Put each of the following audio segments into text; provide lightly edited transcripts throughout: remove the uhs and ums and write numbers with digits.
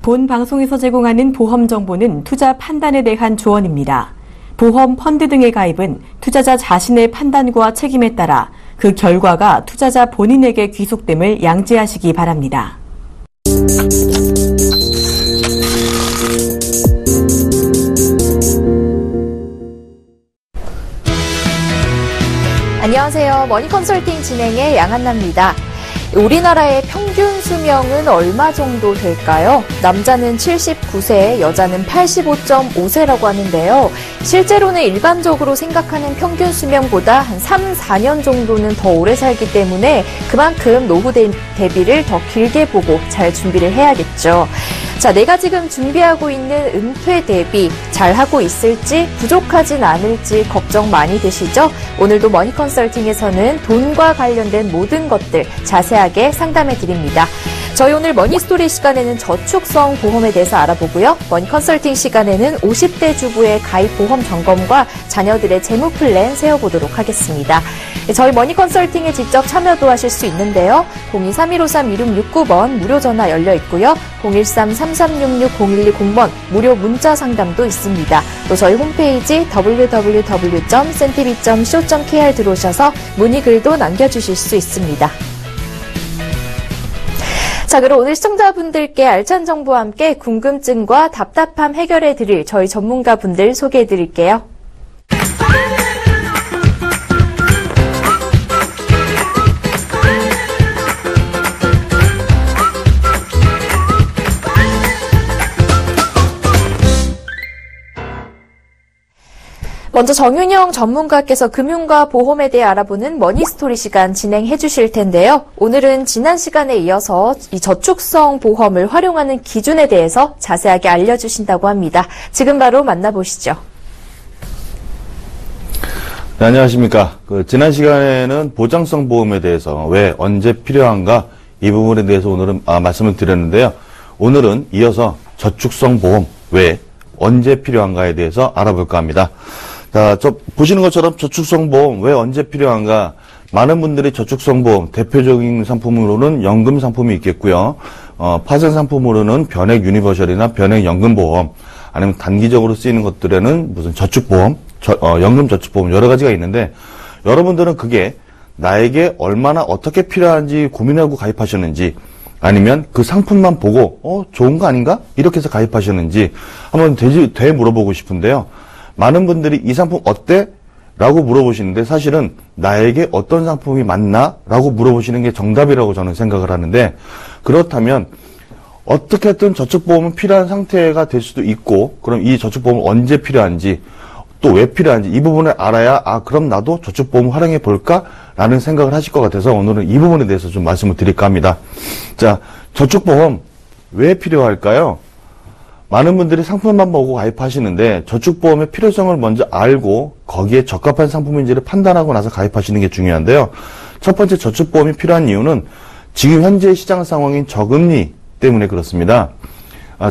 본 방송에서 제공하는 보험 정보는 투자 판단에 대한 조언입니다. 보험, 펀드 등의 가입은 투자자 자신의 판단과 책임에 따라 그 결과가 투자자 본인에게 귀속됨을 양지하시기 바랍니다. 안녕하세요. 머니컨설팅 진행의 양한나입니다. 우리나라의 평균 수명은 얼마 정도 될까요? 남자는 79세, 여자는 85.5세라고 하는데요. 실제로는 일반적으로 생각하는 평균 수명보다 한 3, 4년 정도는 더 오래 살기 때문에 그만큼 노후 대비를 더 길게 보고 잘 준비를 해야겠죠. 자, 내가 지금 준비하고 있는 은퇴 대비 잘하고 있을지 부족하진 않을지 걱정 많이 되시죠? 오늘도 머니컨설팅에서는 돈과 관련된 모든 것들 자세하게 상담해 드립니다. 저희 오늘 머니스토리 시간에는 저축성 보험에 대해서 알아보고요. 머니컨설팅 시간에는 50대 주부의 가입 보험 점검과 자녀들의 재무 플랜 세워보도록 하겠습니다. 저희 머니컨설팅에 직접 참여도 하실 수 있는데요. 0231532669번 무료 전화 열려 있고요. 013-3366-0120번 무료 문자 상담도 있습니다. 또 저희 홈페이지 www.centtv.co.kr 들어오셔서 문의글도 남겨주실 수 있습니다. 자, 그럼 오늘 시청자분들께 알찬 정보와 함께 궁금증과 답답함 해결해 드릴 저희 전문가분들 소개해 드릴게요. 먼저 정윤영 전문가께서 금융과 보험에 대해 알아보는 머니스토리 시간 진행해 주실 텐데요. 오늘은 지난 시간에 이어서 이 저축성 보험을 활용하는 기준에 대해서 자세하게 알려주신다고 합니다. 지금 바로 만나보시죠. 네, 안녕하십니까. 지난 시간에는 보장성 보험에 대해서 왜 언제 필요한가 이 부분에 대해서 오늘은 말씀을 드렸는데요. 오늘은 이어서 저축성 보험 왜 언제 필요한가에 대해서 알아볼까 합니다. 자, 보시는 것처럼 저축성 보험 왜 언제 필요한가? 많은 분들이 저축성 보험 대표적인 상품으로는 연금 상품이 있겠고요. 파생 상품으로는 변액 유니버셜이나 변액 연금 보험, 아니면 단기적으로 쓰이는 것들에는 무슨 저축 보험, 연금 저축 보험 여러 가지가 있는데 여러분들은 그게 나에게 얼마나 어떻게 필요한지 고민하고 가입하셨는지, 아니면 그 상품만 보고 좋은 거 아닌가? 이렇게 해서 가입하셨는지 한번 되 물어보고 싶은데요. 많은 분들이 이 상품 어때? 라고 물어보시는데 사실은 나에게 어떤 상품이 맞나? 라고 물어보시는 게 정답이라고 저는 생각을 하는데, 그렇다면 어떻게든 저축보험은 필요한 상태가 될 수도 있고, 그럼 이 저축보험은 언제 필요한지, 또 왜 필요한지 이 부분을 알아야 그럼 나도 저축보험을 활용해 볼까? 라는 생각을 하실 것 같아서 오늘은 이 부분에 대해서 좀 말씀을 드릴까 합니다. 자, 저축보험 왜 필요할까요? 많은 분들이 상품만 보고 가입하시는데 저축보험의 필요성을 먼저 알고 거기에 적합한 상품인지를 판단하고 나서 가입하시는 게 중요한데요. 첫 번째, 저축보험이 필요한 이유는 지금 현재 시장 상황인 저금리 때문에 그렇습니다.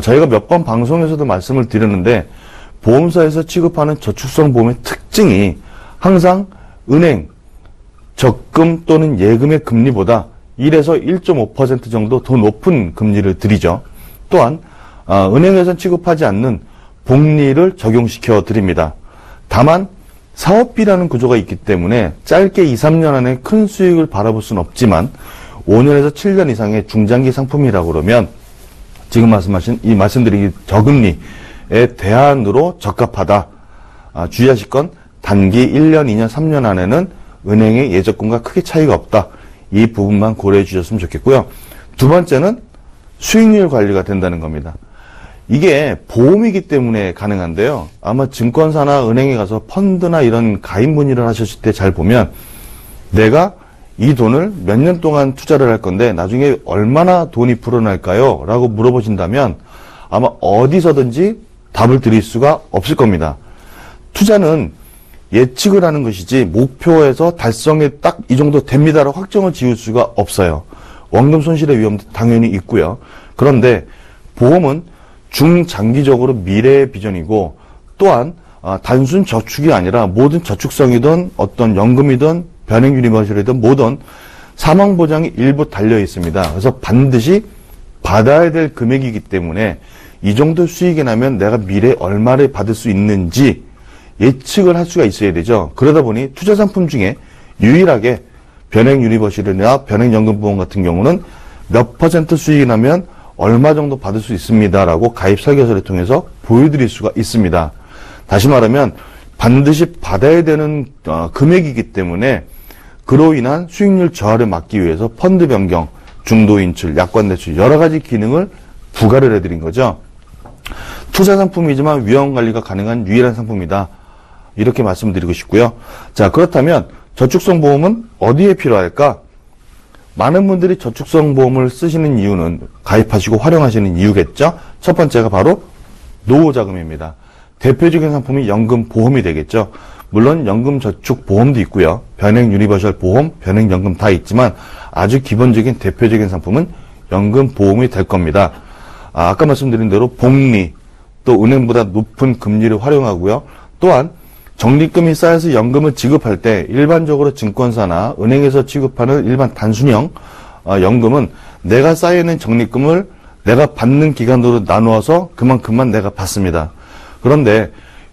저희가 몇 번 방송에서도 말씀을 드렸는데 보험사에서 취급하는 저축성 보험의 특징이 항상 은행, 적금 또는 예금의 금리보다 1에서 1.5% 정도 더 높은 금리를 드리죠. 또한 은행에서는 취급하지 않는 복리를 적용시켜 드립니다. 다만 사업비라는 구조가 있기 때문에 짧게 2, 3년 안에 큰 수익을 바라볼 수는 없지만 5년에서 7년 이상의 중장기 상품이라고 그러면 지금 말씀드린 저금리에 대안으로 적합하다. 주의하실 건 단기 1년, 2년, 3년 안에는 은행의 예적금과 크게 차이가 없다. 이 부분만 고려해 주셨으면 좋겠고요. 두 번째는 수익률 관리가 된다는 겁니다. 이게 보험이기 때문에 가능한데요. 아마 증권사나 은행에 가서 펀드나 이런 가입 문의를 하셨을 때 잘 보면 내가 이 돈을 몇 년 동안 투자를 할 건데 나중에 얼마나 돈이 불어날까요? 라고 물어보신다면 아마 어디서든지 답을 드릴 수가 없을 겁니다. 투자는 예측을 하는 것이지 목표에서 달성에 딱 이 정도 됩니다라고 확정을 지을 수가 없어요. 원금 손실의 위험도 당연히 있고요. 그런데 보험은 중장기적으로 미래의 비전이고 또한 단순 저축이 아니라 모든 저축성이든 어떤 연금이든 변액 유니버셜이든 모든 사망보장이 일부 달려 있습니다. 그래서 반드시 받아야 될 금액이기 때문에 이 정도 수익이 나면 내가 미래에 얼마를 받을 수 있는지 예측을 할 수가 있어야 되죠. 그러다 보니 투자 상품 중에 유일하게 변액유니버셜이나 변액연금보험 같은 경우는 몇 % 수익이 나면 얼마 정도 받을 수 있습니다라고 가입 설계서를 통해서 보여드릴 수가 있습니다. 다시 말하면 반드시 받아야 되는 금액이기 때문에 그로 인한 수익률 저하를 막기 위해서 펀드 변경, 중도 인출, 약관 대출 여러 가지 기능을 부과를 해드린 거죠. 투자 상품이지만 위험 관리가 가능한 유일한 상품이다. 이렇게 말씀드리고 싶고요. 자, 그렇다면 저축성 보험은 어디에 필요할까? 많은 분들이 저축성 보험을 쓰시는 이유는 가입하시고 활용하시는 이유겠죠. 첫 번째가 바로 노후 자금입니다. 대표적인 상품이 연금 보험이 되겠죠. 물론 연금 저축 보험도 있고요. 변액 유니버셜 보험, 변액 연금 다 있지만 아주 기본적인 대표적인 상품은 연금 보험이 될 겁니다. 아까 말씀드린 대로 복리, 또 은행보다 높은 금리를 활용하고요. 또한 적립금이 쌓여서 연금을 지급할 때 일반적으로 증권사나 은행에서 지급하는 일반 단순형 연금은 내가 쌓여있는 적립금을 내가 받는 기간으로 나누어서 그만큼만 내가 받습니다. 그런데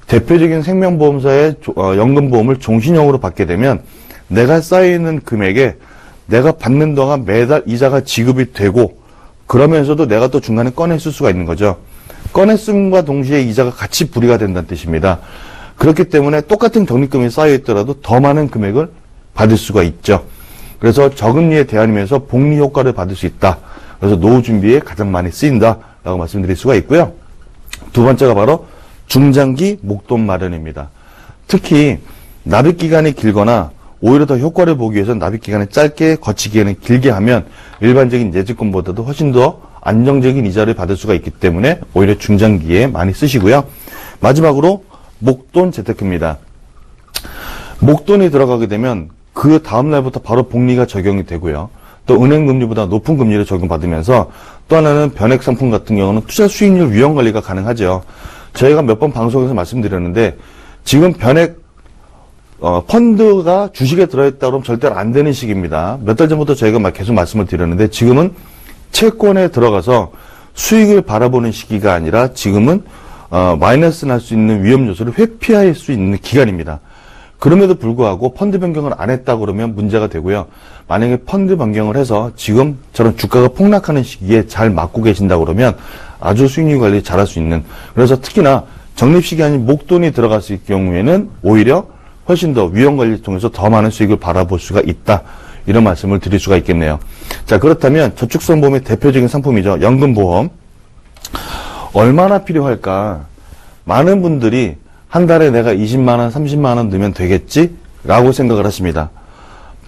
대표적인 생명보험사의 연금보험을 종신형으로 받게 되면 내가 쌓여있는 금액에 내가 받는 동안 매달 이자가 지급이 되고 그러면서도 내가 또 중간에 꺼내 쓸 수가 있는 거죠. 꺼내 쓴과 동시에 이자가 같이 부리가 된다는 뜻입니다. 그렇기 때문에 똑같은 적립금이 쌓여있더라도 더 많은 금액을 받을 수가 있죠. 그래서 저금리에 대항하면서 복리 효과를 받을 수 있다. 그래서 노후 준비에 가장 많이 쓰인다라고 말씀드릴 수가 있고요. 두 번째가 바로 중장기 목돈 마련입니다. 특히 납입 기간이 길거나 오히려 더 효과를 보기 위해서 납입 기간을 짧게 거치기에는 길게 하면 일반적인 예적금보다도 훨씬 더 안정적인 이자를 받을 수가 있기 때문에 오히려 중장기에 많이 쓰시고요. 마지막으로 목돈 재테크입니다. 목돈이 들어가게 되면 그 다음날부터 바로 복리가 적용이 되고요. 또 은행 금리보다 높은 금리를 적용받으면서 또 하나는 변액 상품 같은 경우는 투자 수익률 위험 관리가 가능하죠. 저희가 몇 번 방송에서 말씀드렸는데 지금 변액 펀드가 주식에 들어있다 그러면 절대로 안 되는 시기입니다. 몇 달 전부터 저희가 계속 말씀을 드렸는데 지금은 채권에 들어가서 수익을 바라보는 시기가 아니라 지금은 마이너스 날 수 있는 위험 요소를 회피할 수 있는 기간입니다. 그럼에도 불구하고 펀드 변경을 안 했다 그러면 문제가 되고요. 만약에 펀드 변경을 해서 지금처럼 주가가 폭락하는 시기에 잘 맞고 계신다 그러면 아주 수익률 관리 잘할 수 있는, 그래서 특히나 적립 시기 아닌 목돈이 들어갔을 경우에는 오히려 훨씬 더 위험 관리를 통해서 더 많은 수익을 바라볼 수가 있다. 이런 말씀을 드릴 수가 있겠네요. 자, 그렇다면 저축성 보험의 대표적인 상품이죠. 연금보험. 얼마나 필요할까? 많은 분들이 한 달에 내가 20만원, 30만원 넣으면 되겠지? 라고 생각을 하십니다.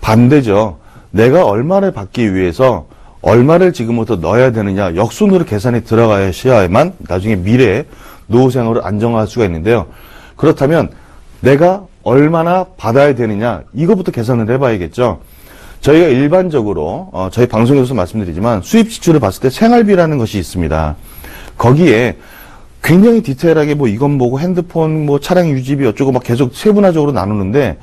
반대죠. 내가 얼마를 받기 위해서 얼마를 지금부터 넣어야 되느냐, 역순으로 계산이 들어가야만 나중에 미래에 노후 생활을 안정화할 수가 있는데요. 그렇다면 내가 얼마나 받아야 되느냐, 이거부터 계산을 해봐야겠죠. 저희가 일반적으로 저희 방송에서 말씀드리지만 수입 지출을 봤을 때 생활비라는 것이 있습니다. 거기에 굉장히 디테일하게 뭐 이건 뭐고 핸드폰 뭐 차량 유지비 어쩌고 막 계속 세분화적으로 나누는데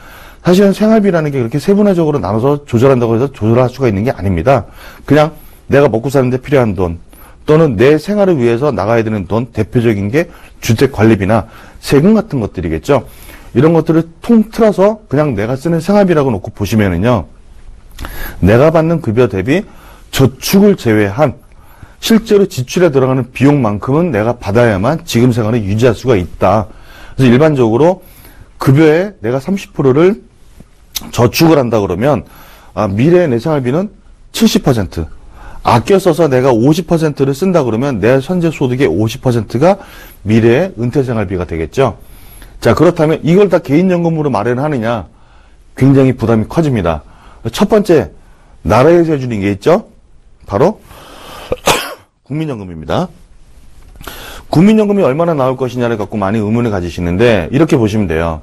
사실은 생활비라는 게 그렇게 세분화적으로 나눠서 조절한다고 해서 조절할 수가 있는 게 아닙니다. 그냥 내가 먹고 사는데 필요한 돈 또는 내 생활을 위해서 나가야 되는 돈, 대표적인 게 주택관리비나 세금 같은 것들이겠죠. 이런 것들을 통틀어서 그냥 내가 쓰는 생활비라고 놓고 보시면은요, 내가 받는 급여 대비 저축을 제외한 실제로 지출에 들어가는 비용만큼은 내가 받아야만 지금 생활을 유지할 수가 있다. 그래서 일반적으로 급여에 내가 30%를 저축을 한다 그러면 미래의 내 생활비는 70%, 아껴 써서 내가 50%를 쓴다 그러면 내 현재 소득의 50%가 미래의 은퇴 생활비가 되겠죠. 자, 그렇다면 이걸 다 개인연금으로 마련하느냐? 굉장히 부담이 커집니다. 첫 번째, 나라에서 해주는 게 있죠? 바로 국민연금입니다. 국민연금이 얼마나 나올 것이냐를 갖고 많이 의문을 가지시는데 이렇게 보시면 돼요.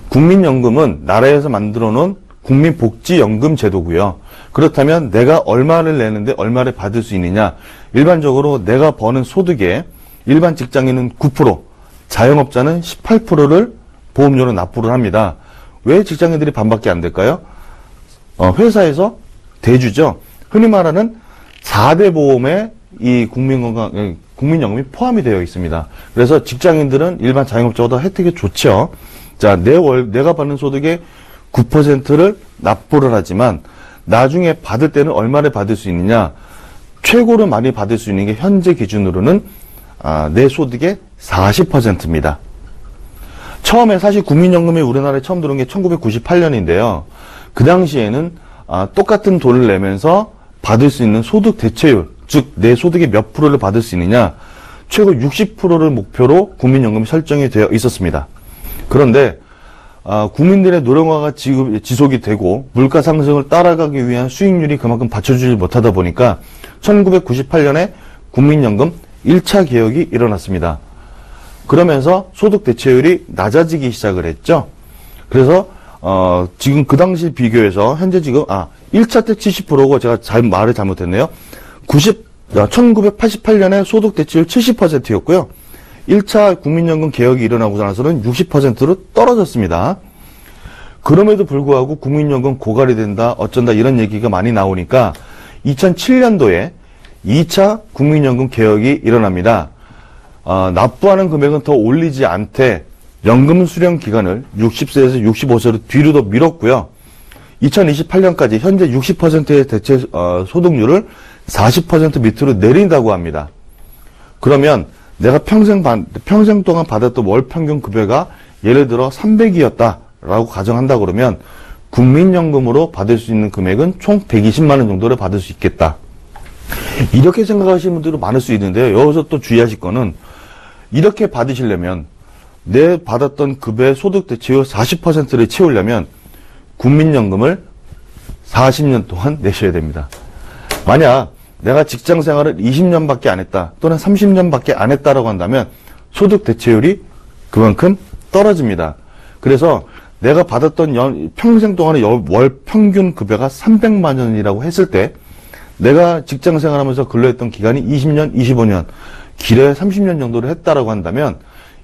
국민연금은 나라에서 만들어 놓은 국민복지연금 제도고요. 그렇다면 내가 얼마를 내는데 얼마를 받을 수 있느냐? 일반적으로 내가 버는 소득에 일반 직장인은 9%, 자영업자는 18%를 보험료로 납부를 합니다. 왜 직장인들이 반밖에 안 될까요? 회사에서 대주죠. 흔히 말하는 4대 보험의 이 국민연금이 포함이 되어 있습니다. 그래서 직장인들은 일반 자영업자보다 혜택이 좋죠. 자, 내가 받는 소득의 9%를 납부를 하지만 나중에 받을 때는 얼마를 받을 수 있느냐? 최고로 많이 받을 수 있는 게 현재 기준으로는 내 소득의 40%입니다. 처음에 사실 국민연금이 우리나라에 처음 들어온 게 1998년인데요. 그 당시에는 똑같은 돈을 내면서 받을 수 있는 소득 대체율, 즉 내 소득의 몇 프로를 받을 수 있느냐, 최고 60%를 목표로 국민연금이 설정이 되어 있었습니다. 그런데 국민들의 노령화가 지속이 되고 물가 상승을 따라가기 위한 수익률이 그만큼 받쳐주지 못하다 보니까 1998년에 국민연금 1차 개혁이 일어났습니다. 그러면서 소득 대체율이 낮아지기 시작을 했죠. 그래서 지금 그 당시 비교해서 현재 지금 1차 때 70%고 제가 말을 잘못했네요. 1988년에 소득 대체율 70%였고요. 1차 국민연금 개혁이 일어나고 나서는 60%로 떨어졌습니다. 그럼에도 불구하고 국민연금 고갈이 된다, 어쩐다 이런 얘기가 많이 나오니까 2007년도에 2차 국민연금 개혁이 일어납니다. 납부하는 금액은 더 올리지 않되 연금 수령 기간을 60세에서 65세로 뒤로 더 밀었고요. 2028년까지 현재 60%의 대체 소득률을 40% 밑으로 내린다고 합니다. 그러면 내가 평생 동안 받았던 월 평균 급여가 예를 들어 300이었다라고 가정한다 그러면 국민연금으로 받을 수 있는 금액은 총 120만 원 정도를 받을 수 있겠다. 이렇게 생각하시는 분들도 많을 수 있는데요. 여기서 또 주의하실 거는 이렇게 받으시려면 내 받았던 급여의 소득 대체율 40%를 채우려면 국민연금을 40년 동안 내셔야 됩니다. 만약 내가 직장 생활을 20년밖에 안 했다 또는 30년밖에 안 했다라고 한다면 소득 대체율이 그만큼 떨어집니다. 그래서 내가 받았던 평생 동안의 월 평균 급여가 300만 원이라고 했을 때 내가 직장 생활하면서 근로했던 기간이 20년, 25년, 길어야 30년 정도를 했다라고 한다면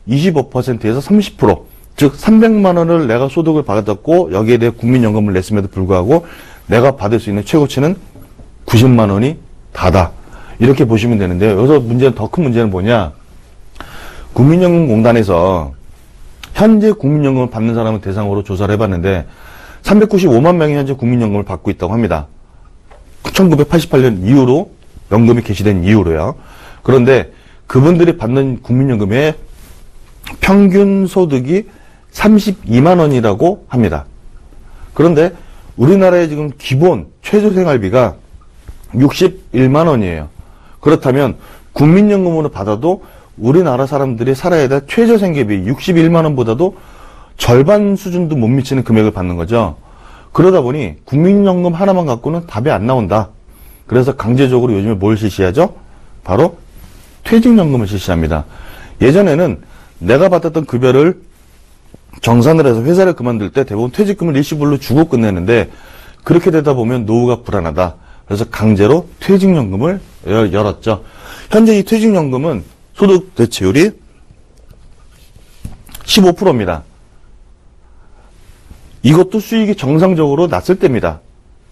25%에서 30%, 즉 300만 원을 내가 소득을 받았고 여기에 대해 국민연금을 냈음에도 불구하고 내가 받을 수 있는 최고치는 90만 원이 다다. 이렇게 보시면 되는데요. 여기서 더 큰 문제는 뭐냐? 국민연금공단에서 현재 국민연금을 받는 사람을 대상으로 조사를 해봤는데 395만 명이 현재 국민연금을 받고 있다고 합니다. 1988년 이후로 연금이 개시된 이후로요. 그런데 그분들이 받는 국민연금의 평균 소득이 32만 원이라고 합니다. 그런데 우리나라의 지금 기본 최저생활비가 61만 원이에요. 그렇다면 국민연금으로 받아도 우리나라 사람들이 살아야 될 최저생계비 61만 원보다도 절반 수준도 못 미치는 금액을 받는 거죠. 그러다 보니 국민연금 하나만 갖고는 답이 안 나온다. 그래서 강제적으로 요즘에 뭘 실시하죠? 바로 퇴직연금을 실시합니다. 예전에는 내가 받았던 급여를 정산을 해서 회사를 그만둘 때 대부분 퇴직금을 일시불로 주고 끝내는데 그렇게 되다 보면 노후가 불안하다. 그래서 강제로 퇴직연금을 열었죠. 현재 이 퇴직연금은 소득 대체율이 15%입니다. 이것도 수익이 정상적으로 났을 때입니다.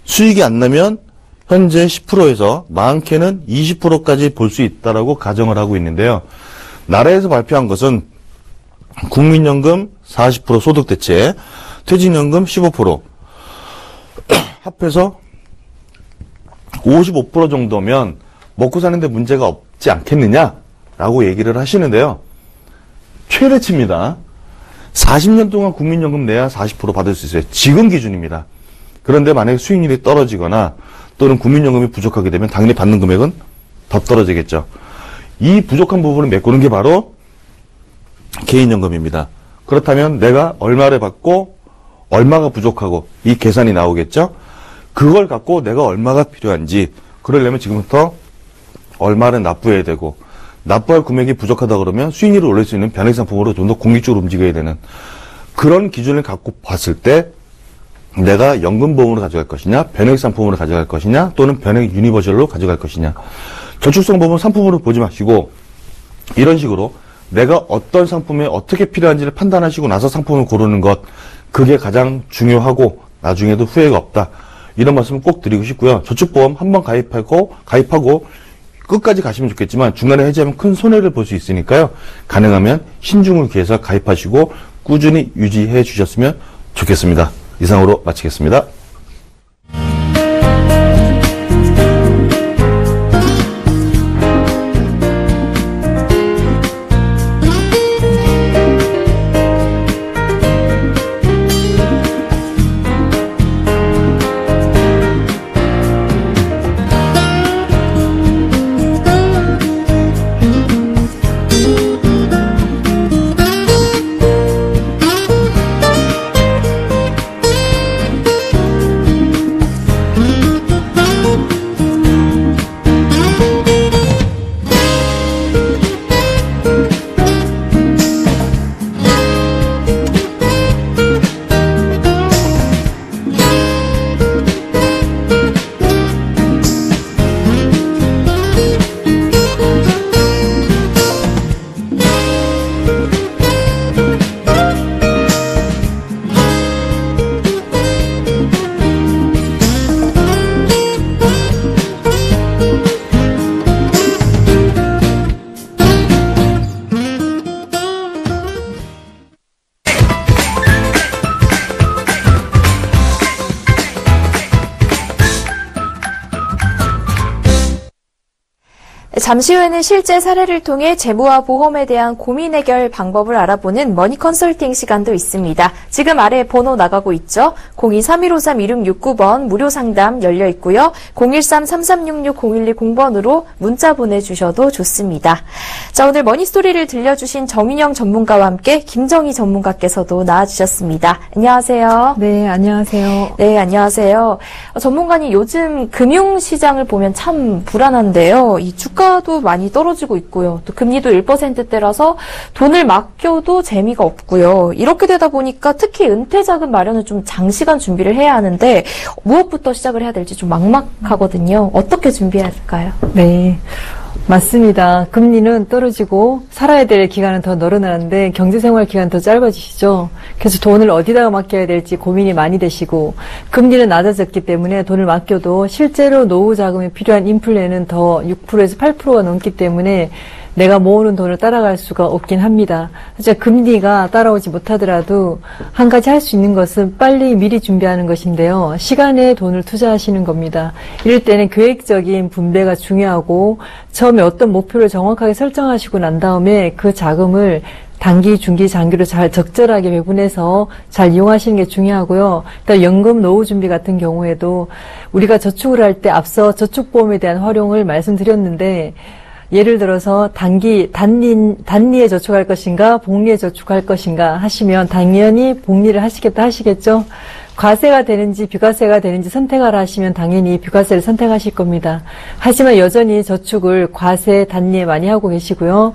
수익이 안 나면 현재 10%에서 많게는 20%까지 볼 수 있다라고 가정을 하고 있는데요. 나라에서 발표한 것은 국민연금 40% 소득 대체, 퇴직연금 15%, 합해서 55% 정도면 먹고 사는데 문제가 없지 않겠느냐라고 얘기를 하시는데요. 최대치입니다. 40년 동안 국민연금 내야 40% 받을 수 있어요. 지금 기준입니다. 그런데 만약에 수익률이 떨어지거나 또는 국민연금이 부족하게 되면 당연히 받는 금액은 더 떨어지겠죠. 이 부족한 부분을 메꾸는 게 바로 개인연금입니다. 그렇다면 내가 얼마를 받고 얼마가 부족하고 이 계산이 나오겠죠. 그걸 갖고 내가 얼마가 필요한지 그러려면 지금부터 얼마를 납부해야 되고 납부할 금액이 부족하다 그러면 수익률을 올릴 수 있는 변액상품으로 좀 더 공격적으로 움직여야 되는 그런 기준을 갖고 봤을 때 내가 연금보험으로 가져갈 것이냐 변액상품으로 가져갈 것이냐 또는 변액 유니버셜로 가져갈 것이냐. 저축성 보험 상품으로 보지 마시고 이런 식으로 내가 어떤 상품에 어떻게 필요한지를 판단하시고 나서 상품을 고르는 것 그게 가장 중요하고 나중에도 후회가 없다. 이런 말씀을 꼭 드리고 싶고요. 저축보험 한번 가입하고 끝까지 가시면 좋겠지만 중간에 해지하면 큰 손해를 볼 수 있으니까요. 가능하면 신중을 기해서 가입하시고 꾸준히 유지해 주셨으면 좋겠습니다. 이상으로 마치겠습니다. 잠시 후에는 실제 사례를 통해 재무와 보험에 대한 고민 해결 방법을 알아보는 머니 컨설팅 시간도 있습니다. 지금 아래 번호 나가고 있죠. 02-3153-2669번 무료 상담 열려 있고요. 013-3366-0110번으로 문자 보내주셔도 좋습니다. 자, 오늘 머니스토리를 들려주신 정윤영 전문가와 함께 김정희 전문가께서도 나와주셨습니다. 안녕하세요. 네, 안녕하세요. 네, 안녕하세요. 전문가님, 요즘 금융시장을 보면 참 불안한데요. 이 주가도 많이 떨어지고 있고요. 또 금리도 1%대라서 돈을 맡겨도 재미가 없고요. 이렇게 되다 보니까 특히 은퇴자금 마련을 좀 장시간 준비를 해야 하는데 무엇부터 시작을 해야 될지 좀 막막하거든요. 어떻게 준비해야 될까요? 네. 맞습니다. 금리는 떨어지고 살아야 될 기간은 더 늘어나는데 경제생활 기간은 더 짧아지시죠. 그래서 돈을 어디다가 맡겨야 될지 고민이 많이 되시고 금리는 낮아졌기 때문에 돈을 맡겨도 실제로 노후 자금에 필요한 인플레는 더 6%에서 8%가 넘기 때문에 내가 모으는 돈을 따라갈 수가 없긴 합니다. 진짜 금리가 따라오지 못하더라도 한 가지 할 수 있는 것은 빨리 미리 준비하는 것인데요. 시간에 돈을 투자하시는 겁니다. 이럴 때는 계획적인 분배가 중요하고 처음에 어떤 목표를 정확하게 설정하시고 난 다음에 그 자금을 단기, 중기, 장기로 잘 적절하게 배분해서 잘 이용하시는 게 중요하고요. 일단 연금 노후 준비 같은 경우에도 우리가 저축을 할 때 앞서 저축보험에 대한 활용을 말씀드렸는데 예를 들어서 단리에 저축할 것인가, 복리에 저축할 것인가 하시면 당연히 복리를 하시겠죠? 과세가 되는지 비과세가 되는지 선택하라 하시면 당연히 비과세를 선택하실 겁니다. 하지만 여전히 저축을 과세, 단리에 많이 하고 계시고요.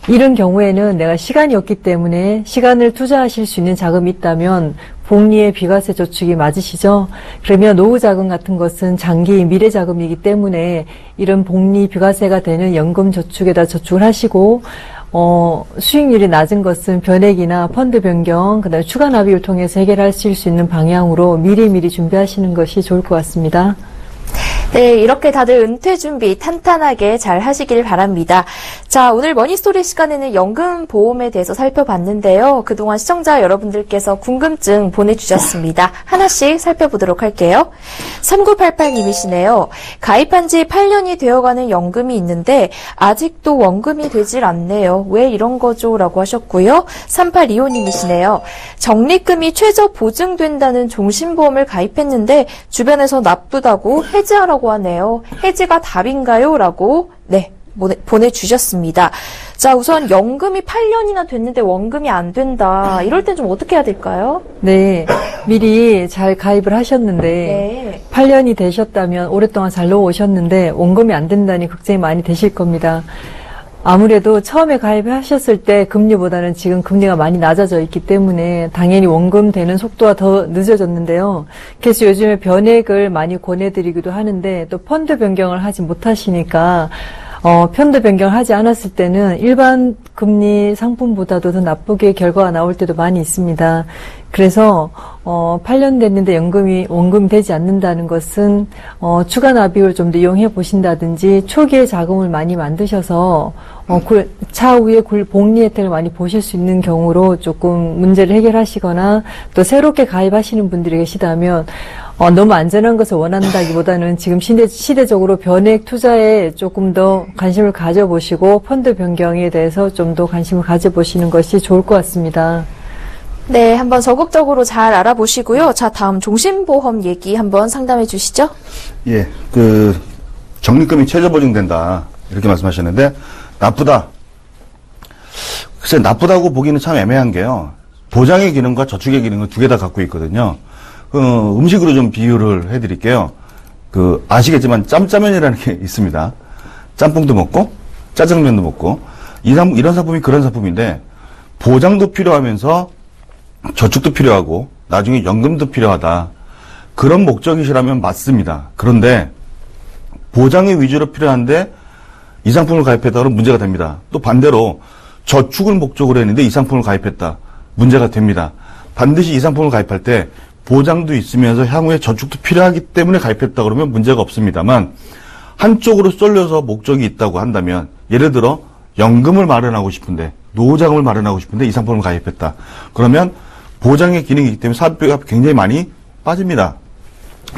이런 경우에는 내가 시간이 없기 때문에 시간을 투자하실 수 있는 자금이 있다면 복리의 비과세 저축이 맞으시죠? 그러면 노후 자금 같은 것은 장기 미래 자금이기 때문에 이런 복리 비과세가 되는 연금 저축에다 저축을 하시고 수익률이 낮은 것은 변액이나 펀드 변경, 그다음에 추가 납입을 통해서 해결하실 수 있는 방향으로 미리미리 준비하시는 것이 좋을 것 같습니다. 네, 이렇게 다들 은퇴 준비 탄탄하게 잘 하시길 바랍니다. 자, 오늘 머니스토리 시간에는 연금보험에 대해서 살펴봤는데요. 그동안 시청자 여러분들께서 궁금증 보내주셨습니다. 하나씩 살펴보도록 할게요. 3988님이시네요. 가입한 지 8년이 되어가는 연금이 있는데 아직도 원금이 되질 않네요. 왜 이런 거죠? 라고 하셨고요. 3825님이시네요. 적립금이 최저 보증된다는 종신보험을 가입했는데 주변에서 나쁘다고 해지하라고 하네요. 해지가 답인가요? 라고 보내주셨습니다. 자, 우선 연금이 8년이나 됐는데 원금이 안 된다. 이럴 땐 좀 어떻게 해야 될까요? 네, 미리 잘 가입을 하셨는데 8년이 되셨다면 오랫동안 잘 넣어오셨는데 원금이 안 된다니 걱정이 많이 되실 겁니다. 아무래도 처음에 가입하셨을 때 금리보다는 지금 금리가 많이 낮아져 있기 때문에 당연히 원금 되는 속도가 더 늦어졌는데요. 그래서 요즘에 변액을 많이 권해드리기도 하는데 또 펀드 변경을 하지 못하시니까 편도 변경하지 않았을 때는 일반 금리 상품보다도 더 나쁘게 결과가 나올 때도 많이 있습니다. 그래서 8년 됐는데 원금이 되지 않는다는 것은 추가 납입을 좀 더 이용해 보신다든지 초기에 자금을 많이 만드셔서 차후에 복리 혜택을 많이 보실 수 있는 경우로 조금 문제를 해결하시거나 또 새롭게 가입하시는 분들이 계시다면 너무 안전한 것을 원한다기보다는 지금 시대적으로 변액 투자에 조금 더 관심을 가져보시고 펀드 변경에 대해서 좀 더 관심을 가져보시는 것이 좋을 것 같습니다. 네, 한번 적극적으로 잘 알아보시고요. 자, 다음 종신보험 얘기 한번 상담해 주시죠. 예, 적립금이 최저 보증된다. 이렇게 말씀하셨는데, 나쁘다. 글쎄, 나쁘다고 보기는 참 애매한 게요. 보장의 기능과 저축의 기능을 두 개 다 갖고 있거든요. 음식으로 좀 비유를 해드릴게요. 아시겠지만, 짬짜면이라는 게 있습니다. 짬뽕도 먹고, 짜장면도 먹고, 이런 상품이 그런 상품인데, 보장도 필요하면서, 저축도 필요하고, 나중에 연금도 필요하다. 그런 목적이시라면 맞습니다. 그런데, 보장의 위주로 필요한데, 이 상품을 가입했다 그러면 문제가 됩니다. 또 반대로, 저축을 목적으로 했는데 이 상품을 가입했다. 문제가 됩니다. 반드시 이 상품을 가입할 때, 보장도 있으면서 향후에 저축도 필요하기 때문에 가입했다 그러면 문제가 없습니다만, 한쪽으로 쏠려서 목적이 있다고 한다면, 예를 들어, 연금을 마련하고 싶은데, 노후자금을 마련하고 싶은데 이 상품을 가입했다. 그러면 보장의 기능이기 때문에 사업비가 굉장히 많이 빠집니다.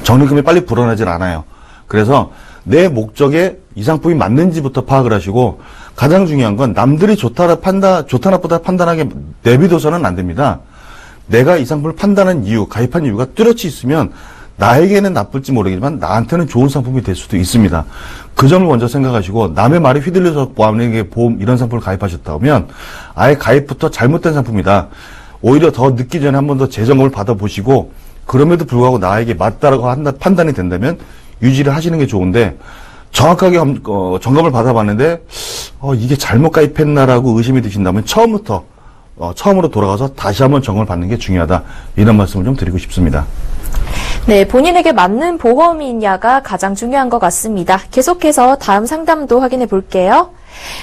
적립금이 빨리 불어나질 않아요. 그래서 내 목적에 이 상품이 맞는지부터 파악을 하시고, 가장 중요한 건 남들이 좋다 나쁘다 판단하게 내비둬서는 안 됩니다. 내가 이 상품을 판단한 이유, 가입한 이유가 뚜렷이 있으면 나에게는 나쁠지 모르겠지만 나한테는 좋은 상품이 될 수도 있습니다. 그 점을 먼저 생각하시고, 남의 말에 휘둘려서 만약에 보험 이런 상품을 가입하셨다 하면 아예 가입부터 잘못된 상품이다. 오히려 더 늦기 전에 한 번 더 재점검을 받아보시고, 그럼에도 불구하고 나에게 맞다라고 판단이 된다면 유지를 하시는 게 좋은데, 정확하게 점검을 받아봤는데 이게 잘못 가입했나라고 의심이 드신다면 처음으로 돌아가서 다시 한번 점검을 받는 게 중요하다. 이런 말씀을 좀 드리고 싶습니다. 네, 본인에게 맞는 보험이냐가 가장 중요한 것 같습니다. 계속해서 다음 상담도 확인해 볼게요.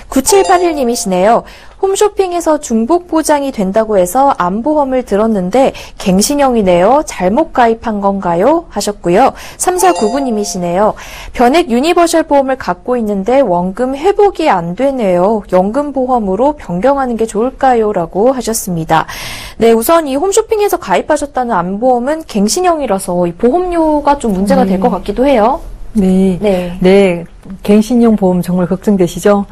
9781님이시네요. 홈쇼핑에서 중복 보장이 된다고 해서 암보험을 들었는데 갱신형이네요. 잘못 가입한 건가요? 하셨고요. 3499님이시네요. 변액 유니버셜 보험을 갖고 있는데 원금 회복이 안 되네요. 연금보험으로 변경하는 게 좋을까요? 라고 하셨습니다. 네, 우선 이 홈쇼핑에서 가입하셨다는 암보험은 갱신형이라서 이 보험료가 좀 문제가 될 것 같기도 해요. 네. 갱신형 보험 정말 걱정되시죠?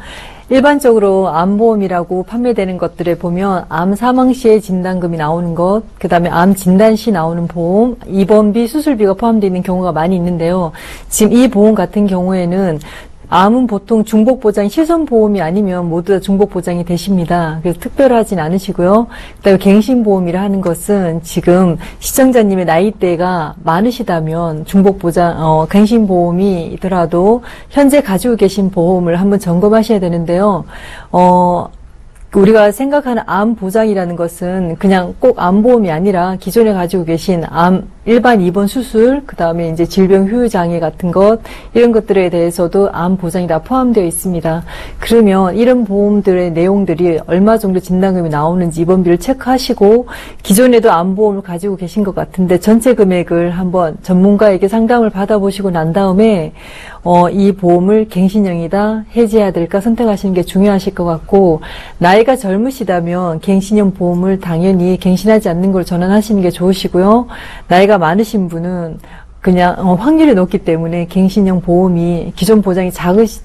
일반적으로 암보험이라고 판매되는 것들에 보면 암 사망 시에 진단금이 나오는 것, 그 다음에 암 진단 시 나오는 보험, 입원비, 수술비가 포함되어 있는 경우가 많이 있는데요. 지금 이 보험 같은 경우에는 암은 보통 중복보장, 실손보험이 아니면 모두 다 중복보장이 되십니다. 그래서 특별하진 않으시고요. 그다음에 갱신보험이라 하는 것은 지금 시청자님의 나이대가 많으시다면 중복보장, 갱신보험이더라도 현재 가지고 계신 보험을 한번 점검하셔야 되는데요. 우리가 생각하는 암 보장이라는 것은 그냥 꼭 암보험이 아니라 기존에 가지고 계신 일반 입원 수술, 그 다음에 이제 질병 후유 장애 같은 것, 이런 것들에 대해서도 암 보장이 다 포함되어 있습니다. 그러면 이런 보험들의 내용들이 얼마 정도 진단금이 나오는지 입원비를 체크하시고, 기존에도 암보험을 가지고 계신 것 같은데 전체 금액을 한번 전문가에게 상담을 받아보시고 난 다음에 이 보험을 갱신형이다, 해지해야 될까 선택하시는 게 중요하실 것 같고, 나이가 젊으시다면 갱신형 보험을 당연히 갱신하지 않는 걸 전환하시는 게 좋으시고요. 나이가 많으신 분은 그냥 확률이 높기 때문에 갱신형 보험이 기존 보장이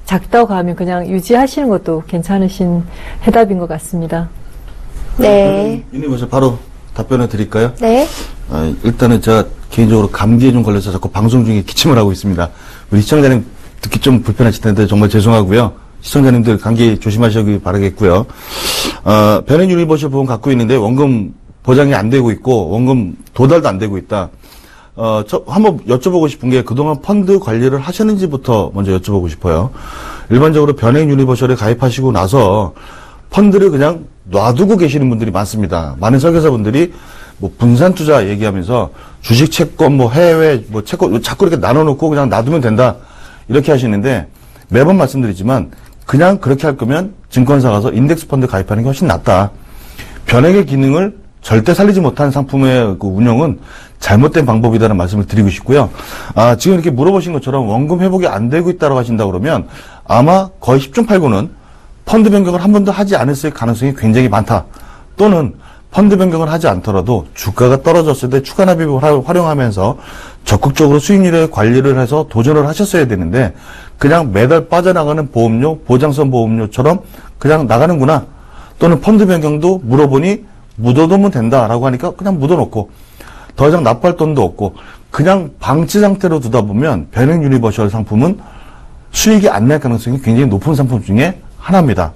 작다고 하면 그냥 유지하시는 것도 괜찮으신 해답인 것 같습니다. 네. 유니버설 바로 답변을 드릴까요? 네. 일단은 제가 개인적으로 감기에 좀 걸려서 자꾸 방송 중에 기침을 하고 있습니다. 우리 시청자님 듣기 좀 불편하실 텐데 정말 죄송하고요. 시청자님들 감기 조심하시기 바라겠고요. 변액 유니버설 보험 갖고 있는데 원금 보장이 안 되고 있고 원금 도달도 안 되고 있다. 한번 여쭤보고 싶은 게 그동안 펀드 관리를 하셨는지부터 먼저 여쭤보고 싶어요. 일반적으로 변액 유니버설에 가입하시고 나서 펀드를 그냥 놔두고 계시는 분들이 많습니다. 많은 설계사분들이 뭐 분산 투자 얘기하면서 주식 채권, 뭐 해외, 뭐 채권 자꾸 이렇게 나눠놓고 그냥 놔두면 된다. 이렇게 하시는데 매번 말씀드리지만 그냥 그렇게 할 거면 증권사 가서 인덱스 펀드 가입하는 게 훨씬 낫다. 변액의 기능을 절대 살리지 못한 상품의 그 운영은 잘못된 방법이라는 말씀을 드리고 싶고요. 지금 이렇게 물어보신 것처럼 원금 회복이 안 되고 있다고 하신다 그러면 아마 거의 10중 8구는 펀드 변경을 한 번도 하지 않았을 가능성이 굉장히 많다. 또는 펀드 변경을 하지 않더라도 주가가 떨어졌을 때 추가 납입을 활용하면서 적극적으로 수익률의 관리를 해서 도전을 하셨어야 되는데 그냥 매달 빠져나가는 보험료, 보장성 보험료처럼 그냥 나가는구나. 또는 펀드 변경도 물어보니 묻어두면 된다라고 하니까 그냥 묻어놓고 더 이상 납부할 돈도 없고 그냥 방치 상태로 두다 보면 변액 유니버셜 상품은 수익이 안 날 가능성이 굉장히 높은 상품 중에 하나입니다.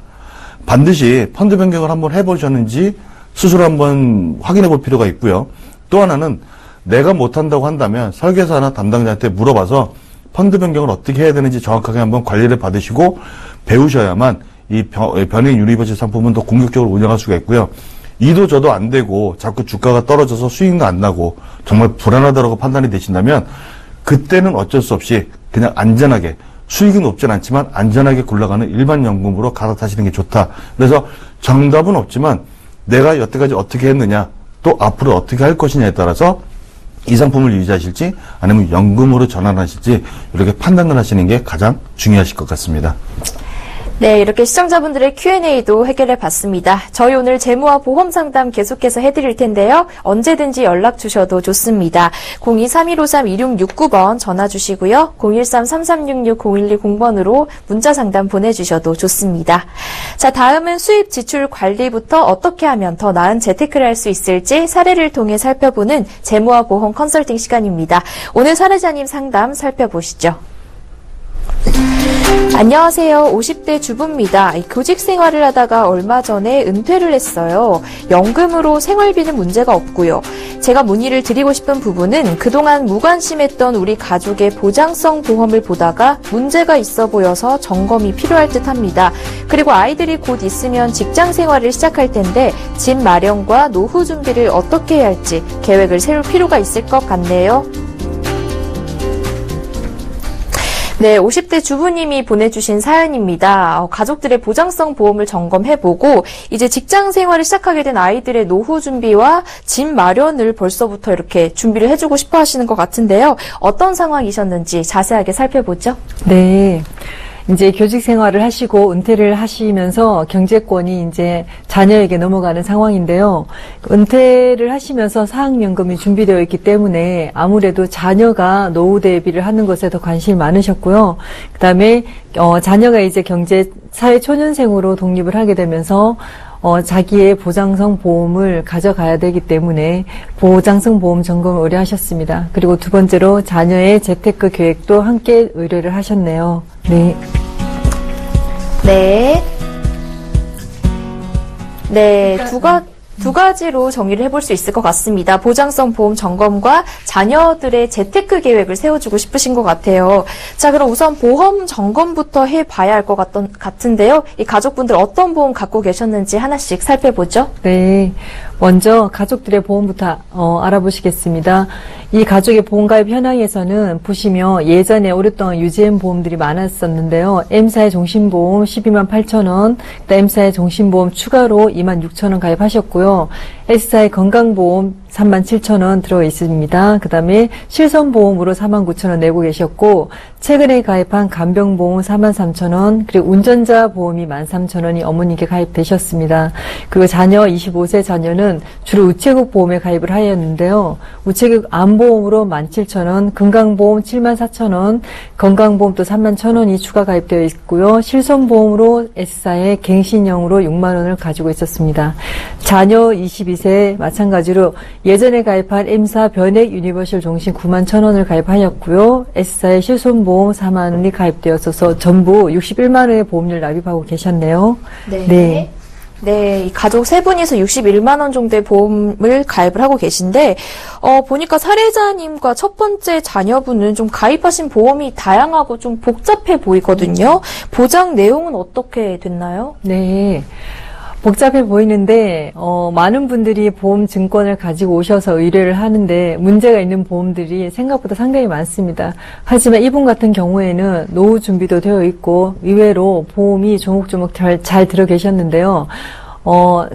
반드시 펀드 변경을 한번 해보셨는지 스스로 한번 확인해 볼 필요가 있고요. 또 하나는 내가 못한다고 한다면 설계사나 담당자한테 물어봐서 펀드 변경을 어떻게 해야 되는지 정확하게 한번 관리를 받으시고 배우셔야만 이 변액 유니버셜 상품은 더 공격적으로 운영할 수가 있고요. 이도 저도 안 되고 자꾸 주가가 떨어져서 수익도 안 나고 정말 불안하다고 판단이 되신다면 그때는 어쩔 수 없이 그냥 안전하게 수익은 높진 않지만 안전하게 굴러가는 일반 연금으로 갈아타시는 게 좋다. 그래서 정답은 없지만 내가 여태까지 어떻게 했느냐 또 앞으로 어떻게 할 것이냐에 따라서 이 상품을 유지하실지 아니면 연금으로 전환하실지 이렇게 판단을 하시는 게 가장 중요하실 것 같습니다. 네, 이렇게 시청자분들의 Q&A도 해결해 봤습니다. 저희 오늘 재무와 보험 상담 계속해서 해드릴 텐데요. 언제든지 연락 주셔도 좋습니다. 02-3153-2669번 전화 주시고요. 013-3366-0110번으로 문자 상담 보내주셔도 좋습니다. 자, 다음은 수입 지출 관리부터 어떻게 하면 더 나은 재테크를 할 수 있을지 사례를 통해 살펴보는 재무와 보험 컨설팅 시간입니다. 오늘 사례자님 상담 살펴보시죠. 안녕하세요. 50대 주부입니다. 교직 생활을 하다가 얼마 전에 은퇴를 했어요. 연금으로 생활비는 문제가 없고요. 제가 문의를 드리고 싶은 부분은 그동안 무관심했던 우리 가족의 보장성 보험을 보다가 문제가 있어 보여서 점검이 필요할 듯합니다. 그리고 아이들이 곧 있으면 직장 생활을 시작할 텐데 집 마련과 노후 준비를 어떻게 해야 할지 계획을 세울 필요가 있을 것 같네요. 네, 50대 주부님이 보내주신 사연입니다. 가족들의 보장성 보험을 점검해보고 이제 직장 생활을 시작하게 된 아이들의 노후 준비와 집 마련을 벌써부터 이렇게 준비를 해주고 싶어 하시는 것 같은데요. 어떤 상황이셨는지 자세하게 살펴보죠. 네. 이제 교직 생활을 하시고 은퇴를 하시면서 경제권이 이제 자녀에게 넘어가는 상황인데요. 은퇴를 하시면서 사학연금이 준비되어 있기 때문에 아무래도 자녀가 노후 대비를 하는 것에 더 관심이 많으셨고요. 그다음에 자녀가 이제 사회 초년생으로 독립을 하게 되면서 자기의 보장성 보험을 가져가야 되기 때문에 보장성 보험 점검을 의뢰하셨습니다. 그리고 두 번째로 자녀의 재테크 계획도 함께 의뢰를 하셨네요. 네. 네, 두 가지로 정리를 해볼 수 있을 것 같습니다. 보장성 보험 점검과 자녀들의 재테크 계획을 세워주고 싶으신 것 같아요. 자, 그럼 우선 보험 점검부터 해봐야 할 것 같은데요. 이 가족분들 어떤 보험 갖고 계셨는지 하나씩 살펴보죠. 네. 먼저 가족들의 보험부터 알아보시겠습니다. 이 가족의 보험가입 현황에서는 보시면 예전에 오랫동안 유지한 보험들이 많았었는데요. M사의 종신보험 12만 8천 원, M사의 종신보험 추가로 2만 6천 원 가입하셨고요. S사의 건강보험 3만 7천 원 들어 있습니다. 그 다음에 실손보험으로 4만 9천 원 내고 계셨고 최근에 가입한 간병보험 4만 3천 원 그리고 운전자 보험이 1만 3천 원이 어머니께 가입되셨습니다. 그리고 자녀 25세 자녀는 주로 우체국 보험에 가입을 하였는데요. 우체국 암보험으로 1만 7천 원, 건강보험 7만 4천 원, 건강보험도 3만 1천 원이 추가 가입되어 있고요. 실손보험으로 S사의 갱신형으로 6만 원을 가지고 있었습니다. 자녀 22세 마찬가지로 예전에 가입한 M사 변액 유니버셜 종신 9만 1천 원을 가입하였고요. S사의 실손보험 4만 원이 가입되었어서 전부 61만 원의 보험료를 납입하고 계셨네요. 네. 네, 이 가족 세 분이서 61만 원 정도의 보험을 가입을 하고 계신데 보니까 사례자님과 첫 번째 자녀분은 좀 가입하신 보험이 다양하고 좀 복잡해 보이거든요. 보장 내용은 어떻게 됐나요? 네. 복잡해 보이는데 많은 분들이 보험 증권을 가지고 오셔서 의뢰를 하는데 문제가 있는 보험들이 생각보다 상당히 많습니다. 하지만 이분 같은 경우에는 노후 준비도 되어 있고 의외로 보험이 조목조목 잘 들어 계셨는데요.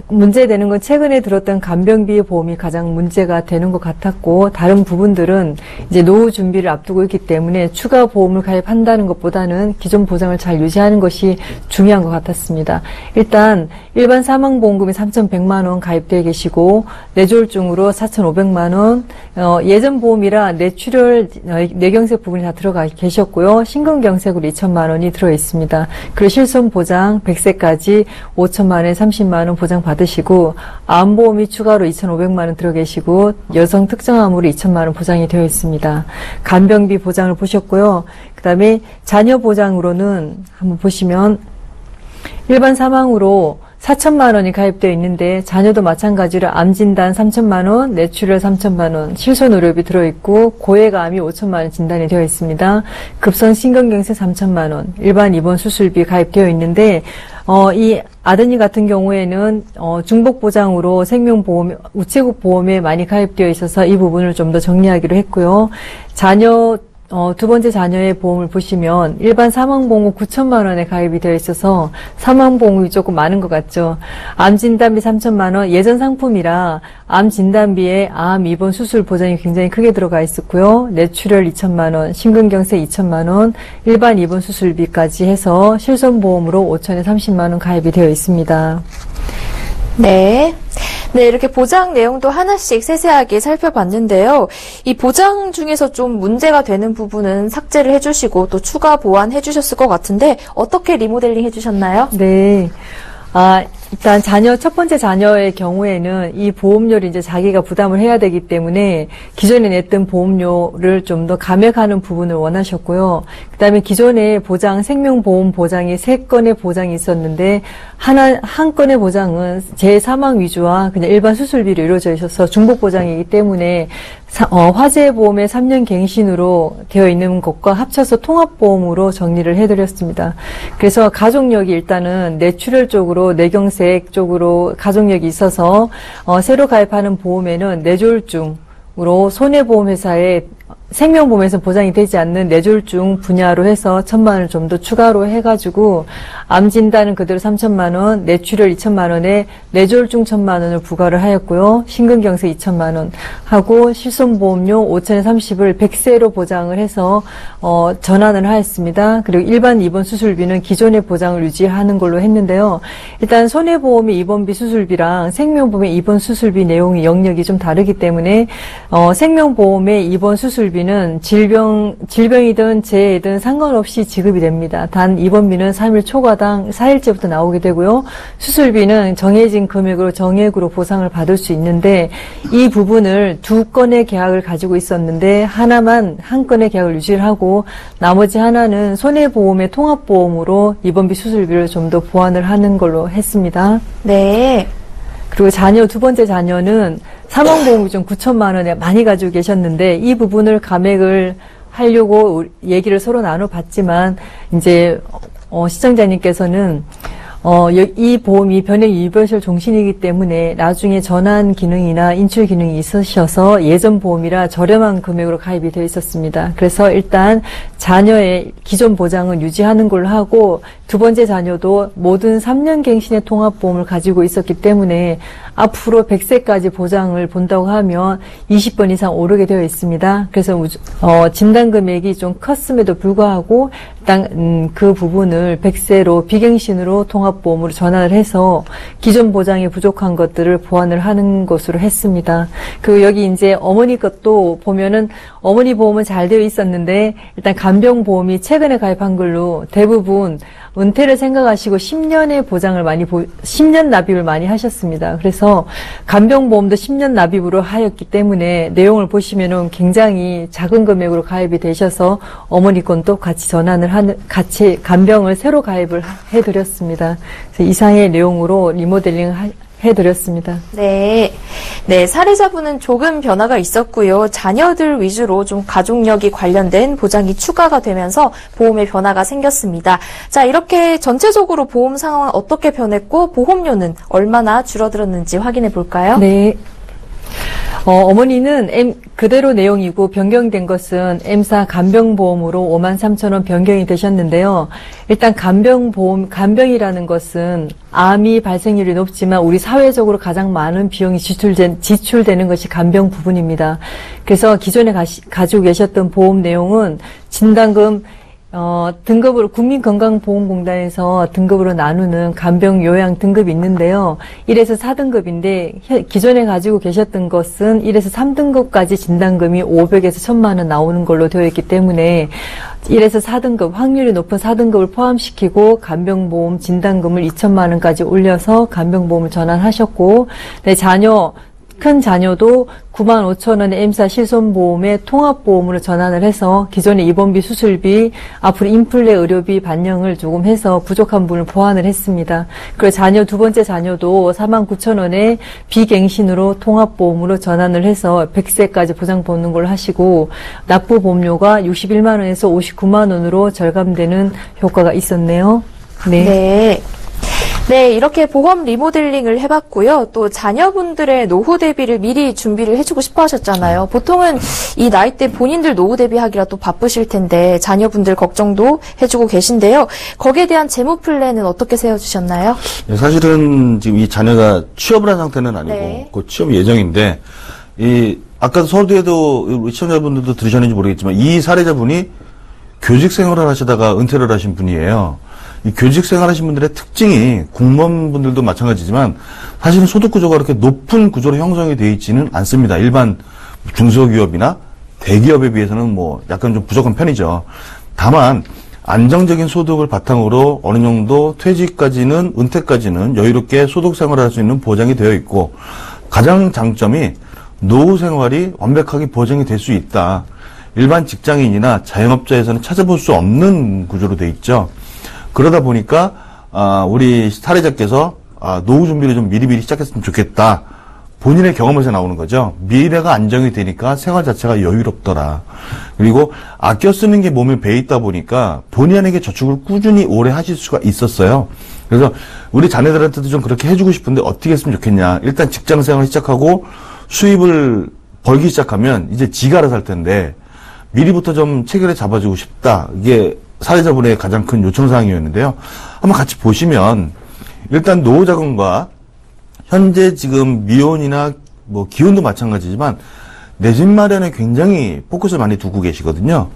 문제되는 건 최근에 들었던 간병비 보험이 가장 문제가 되는 것 같았고, 다른 부분들은 이제 노후 준비를 앞두고 있기 때문에 추가 보험을 가입한다는 것보다는 기존 보장을 잘 유지하는 것이 중요한 것 같았습니다. 일단, 일반 사망보험금이 3,100만 원 가입되어 계시고, 뇌졸중으로 4,500만 원, 예전 보험이라 뇌출혈, 뇌경색 부분이 다 들어가 계셨고요. 심근경색으로 2천만 원이 들어 있습니다. 그리고 실손 보장 100세까지 5천만 원에 30만 원 보장 받으시고, 암보험이 추가로 2,500만 원 들어 계시고, 여성 특정암으로 2천만 원 보장이 되어 있습니다. 간병비 보장을 보셨고요. 그 다음에 자녀 보장으로는 한번 보시면 일반 사망으로 4천만 원이 가입되어 있는데 자녀도 마찬가지로 암진단 3천만 원, 뇌출혈 3천만 원, 실손 의료비 들어있고 고액암이 5천만 원 진단이 되어 있습니다. 급성 심근경색 3천만 원, 일반 입원 수술비 가입되어 있는데 이 아드님 같은 경우에는 중복보장으로 생명보험, 우체국 보험에 많이 가입되어 있어서 이 부분을 좀 더 정리하기로 했고요. 자녀 두 번째 자녀의 보험을 보시면 일반 사망보험은 9천만 원에 가입이 되어 있어서 사망보험이 조금 많은 것 같죠. 암진단비 3천만 원, 예전 상품이라 암진단비에 암 입원 수술 보장이 굉장히 크게 들어가 있었고요. 뇌출혈 2천만 원, 심근경색 2천만 원, 일반 입원 수술비까지 해서 실손보험으로 5천에 30만 원 가입이 되어 있습니다. 네. 네, 이렇게 보장 내용도 하나씩 세세하게 살펴봤는데요. 이 보장 중에서 좀 문제가 되는 부분은 삭제를 해주시고 또 추가 보완해 주셨을 것 같은데 어떻게 리모델링 해주셨나요? 네. 일단 첫 번째 자녀의 경우에는 이 보험료를 이제 자기가 부담을 해야 되기 때문에 기존에 냈던 보험료를 좀 더 감액하는 부분을 원하셨고요. 그다음에 기존에 생명보험 보장이 3건의 보장이 있었는데 한 건의 보장은 재사망 위주와 그냥 일반 수술비로 이루어져 있어서 중복 보장이기 때문에 화재보험의 3년 갱신으로 되어 있는 것과 합쳐서 통합보험으로 정리를 해드렸습니다. 그래서 가족력이 일단은 뇌출혈 쪽으로 뇌경색 쪽으로 가족력이 있어서 새로 가입하는 보험에는 뇌졸중으로 손해보험회사에 생명보험에서 보장이 되지 않는 뇌졸중 분야로 해서 1,000만 원을 좀 더 추가로 해가지고 암진단은 그대로 3천만 원, 뇌출혈 2천만 원에 뇌졸중 1,000만 원을 부과를 하였고요. 심근경색 2천만 원 하고 실손보험료 5천에 30을 100세로 보장을 해서 전환을 하였습니다. 그리고 일반 입원 수술비는 기존의 보장을 유지하는 걸로 했는데요. 일단 손해보험의 입원비 수술비랑 생명보험의 입원 수술비 내용이 영역이 좀 다르기 때문에 생명보험의 입원 수술비는 질병이든 재해든 상관없이 지급이 됩니다. 단 입원비는 3일 초과당 4일째부터 나오게 되고요. 수술비는 정해진 금액으로 정액으로 보상을 받을 수 있는데 이 부분을 2건의 계약을 가지고 있었는데 한 건의 계약을 유지를 하고 나머지 하나는 손해보험의 통합보험으로 입원비 수술비를 좀 더 보완을 하는 걸로 했습니다. 네. 그리고 두 번째 자녀는 사망보험이 좀 9천만 원에 많이 가지고 계셨는데 이 부분을 감액을 하려고 얘기를 서로 나눠봤지만 이제 시청자님께서는 이 보험이 변형 유별실 종신이기 때문에 나중에 전환 기능이나 인출 기능이 있으셔서 예전 보험이라 저렴한 금액으로 가입이 되어 있었습니다. 그래서 일단 자녀의 기존 보장은 유지하는 걸로 하고 두 번째 자녀도 모든 3년 갱신의 통합보험을 가지고 있었기 때문에 앞으로 100세까지 보장을 본다고 하면 20번 이상 오르게 되어 있습니다. 그래서 진단 금액이 좀 컸음에도 불구하고 일단 그 부분을 100세로 비갱신으로 통합보험으로 전환을 해서 기존 보장이 부족한 것들을 보완을 하는 것으로 했습니다. 그리고 여기 이제 어머니 것도 보면은 어머니 보험은 잘 되어 있었는데 일단 간병보험이 최근에 가입한 걸로 대부분 은퇴를 생각하시고 10년의 보장을 10년 납입을 많이 하셨습니다. 그래서 간병보험도 10년 납입으로 하였기 때문에 내용을 보시면은 굉장히 작은 금액으로 가입이 되셔서 어머니 건도 같이 같이 간병을 새로 가입을 해드렸습니다. 그래서 이상의 내용으로 리모델링 해드렸습니다. 네. 네, 사례자분은 조금 변화가 있었고요. 자녀들 위주로 좀 가족력이 관련된 보장이 추가가 되면서 보험의 변화가 생겼습니다. 자, 이렇게 전체적으로 보험 상황은 어떻게 변했고 보험료는 얼마나 줄어들었는지 확인해 볼까요? 네. 어머니는 그대로 내용이고 변경된 것은 M사 간병보험으로 53,000원 변경이 되셨는데요. 일단 간병이라는 것은 암이 발생률이 높지만 우리 사회적으로 가장 많은 비용이 지출되는 것이 간병 부분입니다. 그래서 기존에 가지고 계셨던 보험 내용은 진단금 등급으로 국민건강보험공단에서 등급으로 나누는 간병 요양 등급이 있는데요. 1에서 4등급인데 기존에 가지고 계셨던 것은 1에서 3등급까지 진단금이 500에서 1000만 원 나오는 걸로 되어 있기 때문에 1에서 4등급, 확률이 높은 4등급을 포함시키고 간병보험 진단금을 2천만 원까지 올려서 간병보험을 전환하셨고, 네, 큰 자녀도 95,000원의 M사 실손보험에 통합보험으로 전환을 해서 기존의 입원비, 수술비, 앞으로 인플레 의료비 반영을 조금 해서 부족한 부분을 보완을 했습니다. 그리고 두 번째 자녀도 49,000원의 비갱신으로 통합보험으로 전환을 해서 100세까지 보장받는 걸로 하시고 납부보험료가 61만 원에서 59만 원으로 절감되는 효과가 있었네요. 네. 네. 네, 이렇게 보험 리모델링을 해봤고요. 또 자녀분들의 노후 대비를 미리 준비를 해주고 싶어 하셨잖아요. 보통은 이 나이 때 본인들 노후 대비하기라 또 바쁘실 텐데 자녀분들 걱정도 해주고 계신데요. 거기에 대한 재무 플랜은 어떻게 세워주셨나요? 네, 사실은 지금 이 자녀가 취업을 한 상태는 아니고 네. 곧 취업 예정인데 아까 서울대에도 우리 시청자분들도 들으셨는지 모르겠지만 이 사례자분이 교직 생활을 하시다가 은퇴를 하신 분이에요. 이 교직 생활하신 분들의 특징이 공무원분들도 마찬가지지만 사실은 소득 구조가 그렇게 높은 구조로 형성이 되어 있지는 않습니다. 일반 중소기업이나 대기업에 비해서는 뭐 약간 좀 부족한 편이죠. 다만 안정적인 소득을 바탕으로 어느 정도 퇴직까지는 은퇴까지는 여유롭게 소득 생활을 할 수 있는 보장이 되어 있고 가장 장점이 노후 생활이 완벽하게 보장이 될 수 있다. 일반 직장인이나 자영업자에서는 찾아볼 수 없는 구조로 되어 있죠. 그러다 보니까 우리 사례자께서 노후 준비를 좀 미리미리 시작했으면 좋겠다. 본인의 경험에서 나오는 거죠. 미래가 안정이 되니까 생활 자체가 여유롭더라. 그리고 아껴 쓰는 게 몸에 배어 있다 보니까 본인에게 저축을 꾸준히 오래 하실 수가 있었어요. 그래서 우리 자녀들한테도 좀 그렇게 해주고 싶은데 어떻게 했으면 좋겠냐. 일단 직장 생활을 시작하고 수입을 벌기 시작하면 이제 지가 알아서 할 텐데 미리부터 좀 체계를 잡아주고 싶다. 이게 사회자분의 가장 큰 요청사항이었는데요. 한번 같이 보시면 일단 노후자금과 현재 지금 미혼이나 뭐 기혼도 마찬가지지만 내 집 마련에 굉장히 포커스를 많이 두고 계시거든요.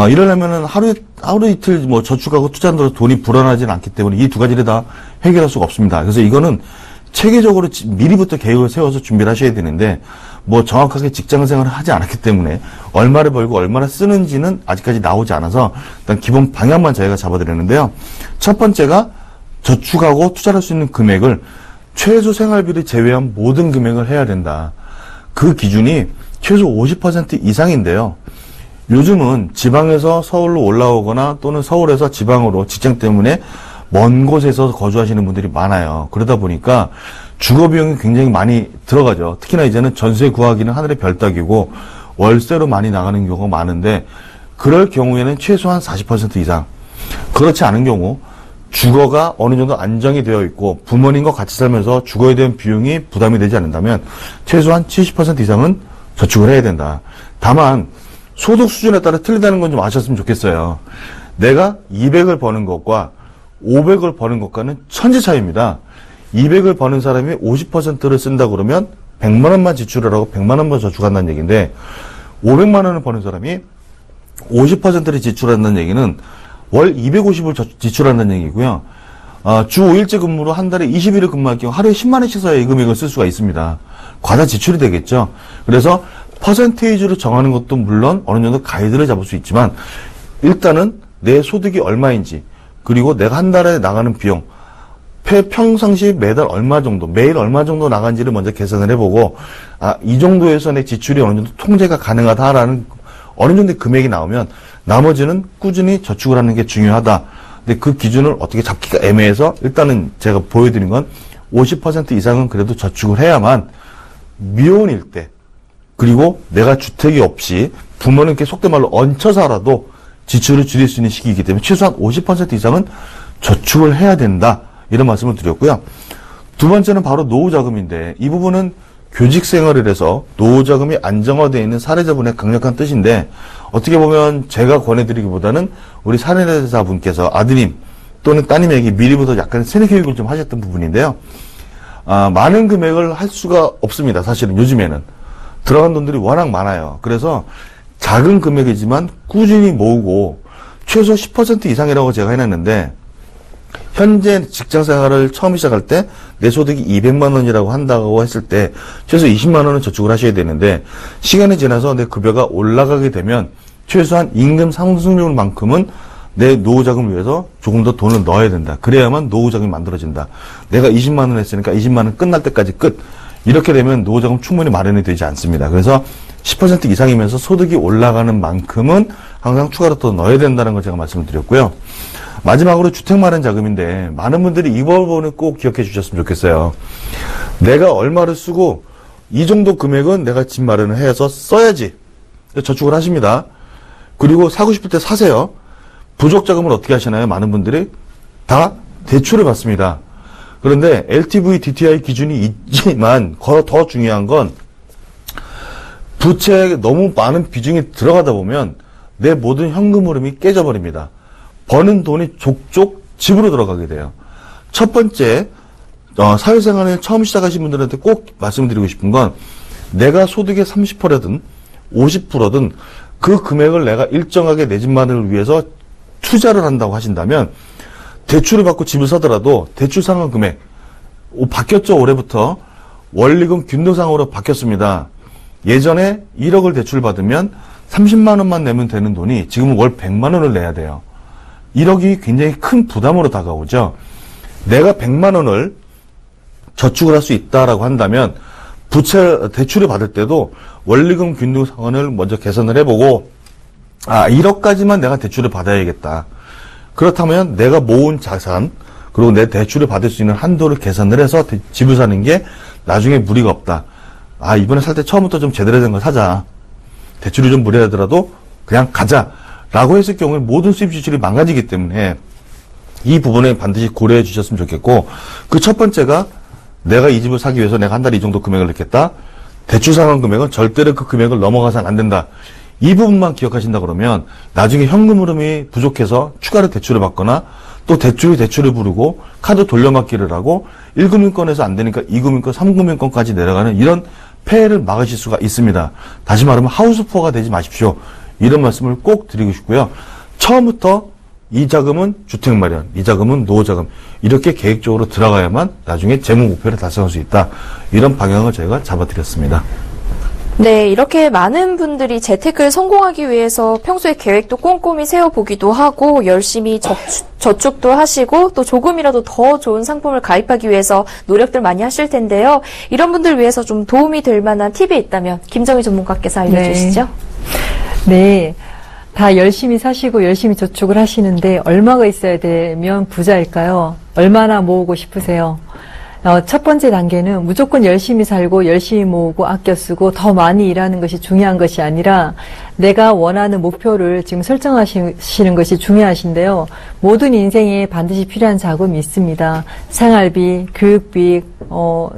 이러려면은 하루 이틀 뭐 저축하고 투자한다고 돈이 불어나지는 않기 때문에 이 두 가지를 다 해결할 수가 없습니다. 그래서 이거는 체계적으로 미리부터 계획을 세워서 준비를 하셔야 되는데 뭐 정확하게 직장 생활을 하지 않았기 때문에 얼마를 벌고 얼마나 쓰는지는 아직까지 나오지 않아서 일단 기본 방향만 저희가 잡아드렸는데요. 첫 번째가 저축하고 투자할 수 있는 금액을 최소 생활비를 제외한 모든 금액을 해야 된다. 그 기준이 최소 50% 이상인데요. 요즘은 지방에서 서울로 올라오거나 또는 서울에서 지방으로 직장 때문에 먼 곳에서 거주하시는 분들이 많아요. 그러다 보니까 주거 비용이 굉장히 많이 들어가죠. 특히나 이제는 전세 구하기는 하늘의 별 따기고 월세로 많이 나가는 경우가 많은데 그럴 경우에는 최소한 40% 이상. 그렇지 않은 경우 주거가 어느 정도 안정이 되어 있고 부모님과 같이 살면서 주거에 대한 비용이 부담이 되지 않는다면 최소한 70% 이상은 저축을 해야 된다. 다만 소득 수준에 따라 틀리다는 건 좀 아셨으면 좋겠어요. 내가 200을 버는 것과 500을 버는 것과는 천지 차이입니다. 200을 버는 사람이 50%를 쓴다 그러면 100만 원만 지출을 하고 100만 원만 저축한다는 얘기인데 500만 원을 버는 사람이 50%를 지출한다는 얘기는 월 250을 지출한다는 얘기고요. 주 5일째 근무로 한 달에 20일을 근무할 경우 하루에 10만 원씩 써야 이 금액을 쓸 수가 있습니다. 과다 지출이 되겠죠. 그래서 퍼센테이지로 정하는 것도 물론 어느 정도 가이드를 잡을 수 있지만 일단은 내 소득이 얼마인지 그리고 내가 한 달에 나가는 비용 평상시 매달 얼마 정도 매일 얼마 정도 나간지를 먼저 계산을 해보고 이 정도에서 내 지출이 어느 정도 통제가 가능하다라는 어느 정도의 금액이 나오면 나머지는 꾸준히 저축을 하는 게 중요하다. 근데 그 기준을 어떻게 잡기가 애매해서 일단은 제가 보여드린 건 50% 이상은 그래도 저축을 해야만 미혼일 때, 그리고 내가 주택이 없이 부모님께 속된 말로 얹혀 살아도 지출을 줄일 수 있는 시기이기 때문에 최소한 50% 이상은 저축을 해야 된다. 이런 말씀을 드렸고요. 두 번째는 바로 노후자금인데, 이 부분은 교직 생활을 해서 노후자금이 안정화되어 있는 사례자분의 강력한 뜻인데, 어떻게 보면 제가 권해드리기보다는 우리 사례자분께서 아드님 또는 따님에게 미리부터 약간 세뇌 교육을 좀 하셨던 부분인데요. 많은 금액을 할 수가 없습니다. 사실은 요즘에는. 들어간 돈들이 워낙 많아요. 그래서 작은 금액이지만 꾸준히 모으고 최소 10% 이상이라고 제가 해놨는데, 현재 직장 생활을 처음 시작할 때 내 소득이 200만 원이라고 한다고 했을 때 최소 20만 원은 저축을 하셔야 되는데, 시간이 지나서 내 급여가 올라가게 되면 최소한 임금 상승률만큼은 내 노후자금을 위해서 조금 더 돈을 넣어야 된다. 그래야만 노후자금이 만들어진다. 내가 20만 원 했으니까 20만 원 끝날 때까지 끝. 이렇게 되면 노후자금 충분히 마련이 되지 않습니다. 그래서 10% 이상이면서 소득이 올라가는 만큼은 항상 추가로 더 넣어야 된다는 걸 제가 말씀을 드렸고요. 마지막으로 주택 마련 자금인데, 많은 분들이 이 부분을 꼭 기억해 주셨으면 좋겠어요. 내가 얼마를 쓰고 이 정도 금액은 내가 집 마련을 해서 써야지 저축을 하십니다. 그리고 사고 싶을 때 사세요. 부족 자금을 어떻게 하시나요? 많은 분들이 다 대출을 받습니다. 그런데 LTV, DTI 기준이 있지만 더 중요한 건 부채에 너무 많은 비중이 들어가다 보면 내 모든 현금 흐름이 깨져버립니다. 버는 돈이 족족 집으로 들어가게 돼요. 첫 번째, 사회생활을 처음 시작하신 분들한테 꼭 말씀드리고 싶은 건, 내가 소득의 30%든 50%든 그 금액을 내가 일정하게 내 집 마련을 위해서 투자를 한다고 하신다면, 대출을 받고 집을 사더라도 대출 상환 금액 바뀌었죠. 올해부터 원리금 균등상으로 바뀌었습니다. 예전에 1억을 대출 받으면 30만 원만 내면 되는 돈이 지금은 월 100만 원을 내야 돼요. 1억이 굉장히 큰 부담으로 다가오죠. 내가 100만 원을 저축을 할 수 있다라고 한다면 대출을 받을 때도 원리금 균등 상환을 먼저 계산을 해보고, 1억까지만 내가 대출을 받아야겠다. 그렇다면 내가 모은 자산, 그리고 내 대출을 받을 수 있는 한도를 계산을 해서 집을 사는 게 나중에 무리가 없다. 이번에 살 때 처음부터 좀 제대로 된 걸 사자. 대출이 좀 무리하더라도 그냥 가자. 라고 했을 경우에 모든 수입 지출이 망가지기 때문에 이 부분에 반드시 고려해 주셨으면 좋겠고, 그 첫 번째가 내가 이 집을 사기 위해서 내가 한 달에 이 정도 금액을 넣겠다. 대출 상환 금액은 절대로 그 금액을 넘어가서는 안 된다. 이 부분만 기억하신다 그러면 나중에 현금 흐름이 부족해서 추가로 대출을 받거나 또 대출을 부르고 카드 돌려막기를 하고 1금융권에서 안 되니까 2금융권, 3금융권까지 내려가는 이런 폐해를 막으실 수가 있습니다. 다시 말하면 하우스푸어가 되지 마십시오. 이런 말씀을 꼭 드리고 싶고요. 처음부터 이 자금은 주택 마련, 이 자금은 노후자금, 이렇게 계획적으로 들어가야만 나중에 재무 목표를 달성할 수 있다. 이런 방향을 저희가 잡아드렸습니다. 네, 이렇게 많은 분들이 재테크를 성공하기 위해서 평소에 계획도 꼼꼼히 세워보기도 하고 열심히 저축도 하시고 또 조금이라도 더 좋은 상품을 가입하기 위해서 노력들 많이 하실 텐데요. 이런 분들 위해서 좀 도움이 될 만한 팁이 있다면 김정희 전문가께서 알려주시죠. 네. 다 열심히 사시고 열심히 저축을 하시는데 얼마가 있어야 되면 부자일까요? 얼마나 모으고 싶으세요? 첫 번째 단계는 무조건 열심히 살고 열심히 모으고 아껴 쓰고 더 많이 일하는 것이 중요한 것이 아니라 내가 원하는 목표를 지금 설정하시는 것이 중요하신데요. 모든 인생에 반드시 필요한 자금이 있습니다. 생활비, 교육비,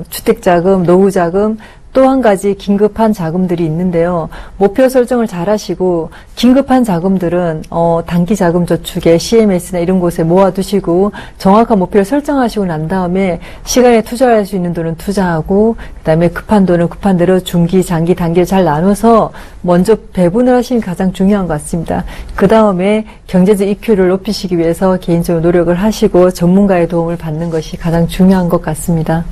주택자금, 노후자금, 또 한 가지 긴급한 자금들이 있는데요. 목표 설정을 잘 하시고 긴급한 자금들은 단기 자금 저축에 CMS나 이런 곳에 모아두시고 정확한 목표를 설정하시고 난 다음에 시간에 투자할 수 있는 돈은 투자하고 그다음에 급한 돈은 급한 대로 중기, 장기, 단기를 잘 나눠서 먼저 배분을 하시는 게 가장 중요한 것 같습니다. 그 다음에 경제적 EQ를 높이시기 위해서 개인적으로 노력을 하시고 전문가의 도움을 받는 것이 가장 중요한 것 같습니다.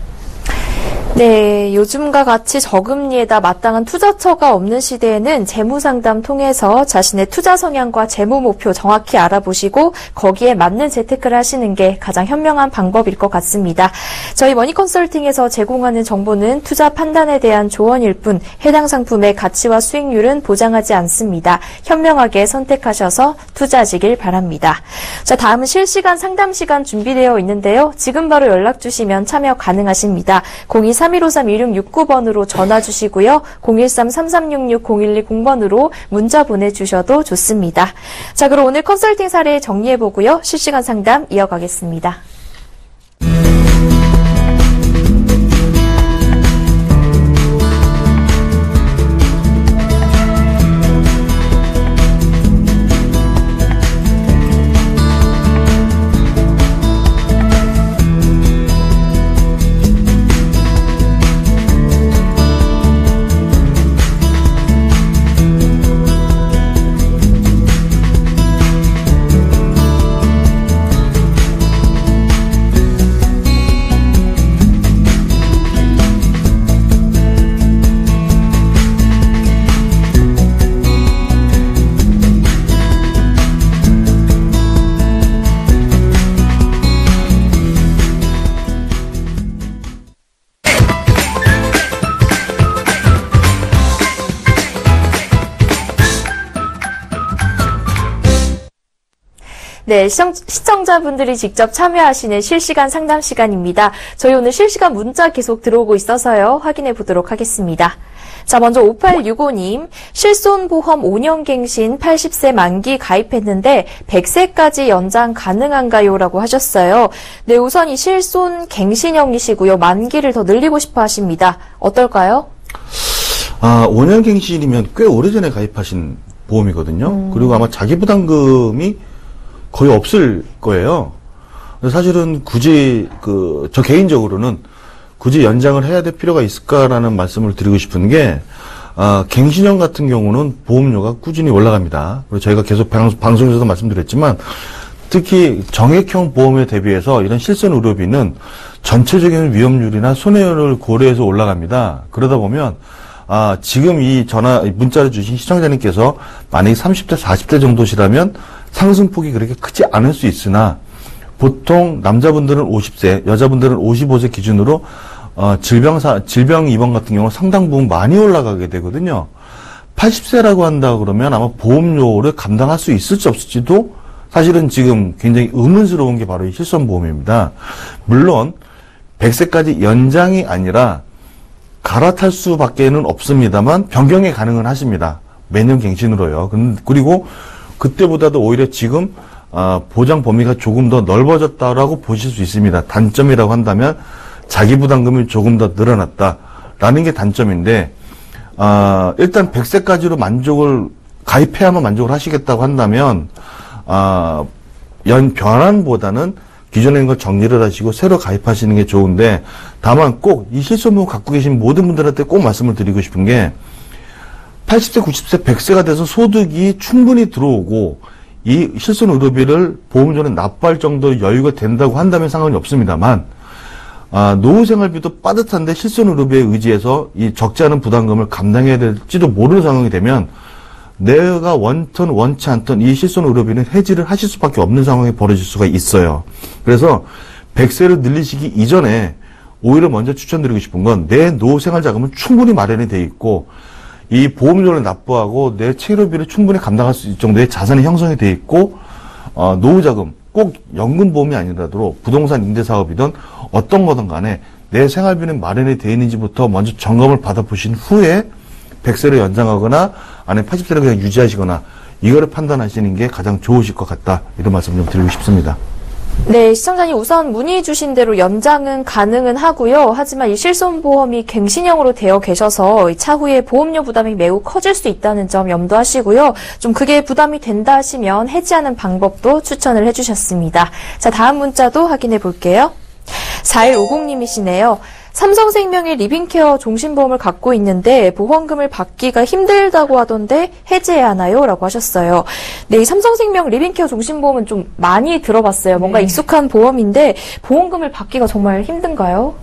네, 요즘과 같이 저금리에다 마땅한 투자처가 없는 시대에는 재무상담 통해서 자신의 투자 성향과 재무 목표 정확히 알아보시고 거기에 맞는 재테크를 하시는 게 가장 현명한 방법일 것 같습니다. 저희 머니컨설팅에서 제공하는 정보는 투자 판단에 대한 조언일 뿐 해당 상품의 가치와 수익률은 보장하지 않습니다. 현명하게 선택하셔서 투자하시길 바랍니다. 자, 다음은 실시간 상담 시간 준비되어 있는데요. 지금 바로 연락 주시면 참여 가능하십니다. 02-3153-1669번으로 전화 주시고요. 013-3366-0110번으로 문자 보내주셔도 좋습니다. 자, 그럼 오늘 컨설팅 사례 정리해보고요. 실시간 상담 이어가겠습니다. 네, 시청자분들이 직접 참여하시는 실시간 상담 시간입니다. 저희 오늘 실시간 문자 계속 들어오고 있어서요. 확인해 보도록 하겠습니다. 자, 먼저 5865님, 실손보험 5년 갱신 80세 만기 가입했는데 100세까지 연장 가능한가요? 라고 하셨어요. 네, 우선 이 실손 갱신형이시고요. 만기를 더 늘리고 싶어 하십니다. 어떨까요? 5년 갱신이면 꽤 오래전에 가입하신 보험이거든요. 그리고 아마 자기 부담금이 거의 없을 거예요. 사실은 굳이 저 개인적으로는 굳이 연장을 해야 될 필요가 있을까라는 말씀을 드리고 싶은 게, 갱신형 같은 경우는 보험료가 꾸준히 올라갑니다. 그리고 저희가 계속 방송에서도 말씀드렸지만, 특히 정액형 보험에 대비해서 이런 실손 의료비는 전체적인 위험률이나 손해율을 고려해서 올라갑니다. 그러다 보면, 지금 문자를 주신 시청자님께서 만약에 30대, 40대 정도시라면 상승폭이 그렇게 크지 않을 수 있으나, 보통 남자분들은 50세, 여자분들은 55세 기준으로 질병 입원 같은 경우 상당 부분 많이 올라가게 되거든요. 80세라고 한다 그러면 아마 보험료를 감당할 수 있을지 없을지도 사실은 지금 굉장히 의문스러운 게 바로 이 실손보험입니다. 물론 100세까지 연장이 아니라 갈아탈 수밖에는 없습니다만 변경이 가능은 하십니다. 매년 갱신으로요. 그리고 그때보다도 오히려 지금 보장 범위가 조금 더 넓어졌다라고 보실 수 있습니다. 단점이라고 한다면 자기 부담금이 조금 더 늘어났다라는 게 단점인데, 일단 100세까지로 가입해야만 만족을 하시겠다고 한다면, 변환보다는 기존에 있는 걸 정리를 하시고 새로 가입하시는 게 좋은데, 다만 꼭 이 실손보험 갖고 계신 모든 분들한테 꼭 말씀을 드리고 싶은 게, 80세, 90세, 100세가 돼서 소득이 충분히 들어오고 이 실손 의료비를 보험료에 납부할 정도 여유가 된다고 한다면 상관이 없습니다만, 노후 생활비도 빠듯한데 실손 의료비에 의지해서 이 적지 않은 부담금을 감당해야 될지도 모르는 상황이 되면 내가 원치 않던 이 실손 의료비는 해지를 하실 수밖에 없는 상황이 벌어질 수가 있어요. 그래서 100세를 늘리시기 이전에 오히려 먼저 추천드리고 싶은 건 내 노후 생활 자금은 충분히 마련이 돼 있고 이 보험료를 납부하고 내 체류비를 충분히 감당할 수 있을 정도의 자산이 형성이 돼 있고, 노후자금, 꼭 연금보험이 아니라도 부동산 임대사업이든 어떤 거든 간에 내 생활비는 마련이 되어 있는지부터 먼저 점검을 받아보신 후에 100세를 연장하거나 아니면 80세를 그냥 유지하시거나 이거를 판단하시는 게 가장 좋으실 것 같다. 이런 말씀 좀 드리고 싶습니다. 네, 시청자님 우선 문의 주신 대로 연장은 가능은 하고요. 하지만 이 실손보험이 갱신형으로 되어 계셔서 차후에 보험료 부담이 매우 커질 수 있다는 점 염두하시고요. 좀 그게 부담이 된다 하시면 해지하는 방법도 추천을 해주셨습니다. 자, 다음 문자도 확인해 볼게요. 4150님이시네요. 삼성생명의 리빙케어 종신보험을 갖고 있는데 보험금을 받기가 힘들다고 하던데 해지해야 하나요? 라고 하셨어요. 네, 이 삼성생명 리빙케어 종신보험은 좀 많이 들어봤어요. 뭔가 익숙한 보험인데 보험금을 받기가 정말 힘든가요?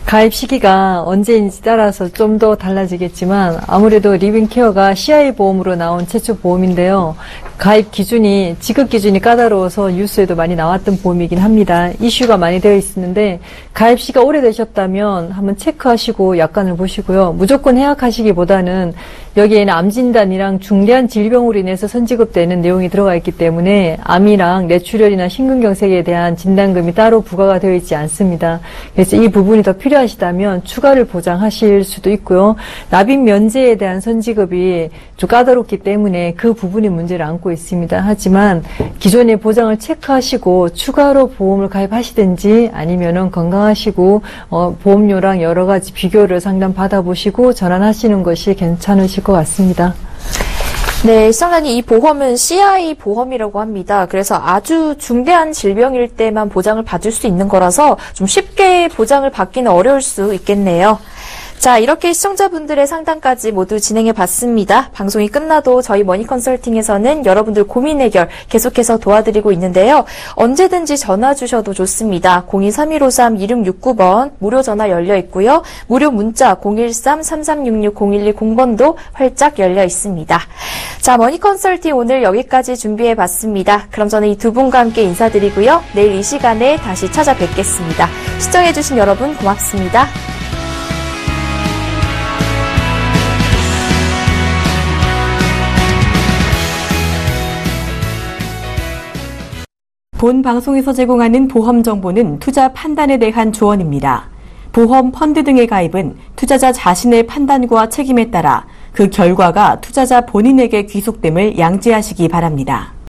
가입 시기가 언제인지 따라서 좀 더 달라지겠지만 아무래도 리빙케어가 CI 보험으로 나온 최초 보험인데요. 가입 기준이 지급 기준이 까다로워서 뉴스에도 많이 나왔던 보험이긴 합니다. 이슈가 많이 되어 있었는데 가입 시기가 오래되셨다면 한번 체크하시고 약관을 보시고요. 무조건 해약하시기보다는 여기에는 암 진단이랑 중대한 질병으로 인해서 선지급되는 내용이 들어가 있기 때문에 암이랑 뇌출혈이나 심근경색에 대한 진단금이 따로 부과가 되어 있지 않습니다. 그래서 이 부분이 더 필요하시다면 추가를 보장하실 수도 있고요. 납입 면제에 대한 선지급이 좀 까다롭기 때문에 그 부분이 문제를 안고 있습니다. 하지만 기존의 보장을 체크하시고 추가로 보험을 가입하시든지 아니면은 건강하시고 보험료랑 여러 가지 비교를 상담 받아보시고 전환하시는 것이 괜찮으실 것 같습니다. 네, 시청자님, 이 보험은 CI 보험이라고 합니다. 그래서 아주 중대한 질병일 때만 보장을 받을 수 있는 거라서 좀 쉽게 보장을 받기는 어려울 수 있겠네요. 자, 이렇게 시청자분들의 상담까지 모두 진행해 봤습니다. 방송이 끝나도 저희 머니컨설팅에서는 여러분들 고민 해결 계속해서 도와드리고 있는데요. 언제든지 전화 주셔도 좋습니다. 023153-2669번 무료 전화 열려 있고요. 무료 문자 013-3366-0110번도 활짝 열려 있습니다. 자, 머니컨설팅 오늘 여기까지 준비해 봤습니다. 그럼 저는 이 두 분과 함께 인사드리고요. 내일 이 시간에 다시 찾아뵙겠습니다. 시청해 주신 여러분 고맙습니다. 본 방송에서 제공하는 보험 정보는 투자 판단에 대한 조언입니다. 보험, 펀드 등의 가입은 투자자 자신의 판단과 책임에 따라 그 결과가 투자자 본인에게 귀속됨을 양지하시기 바랍니다.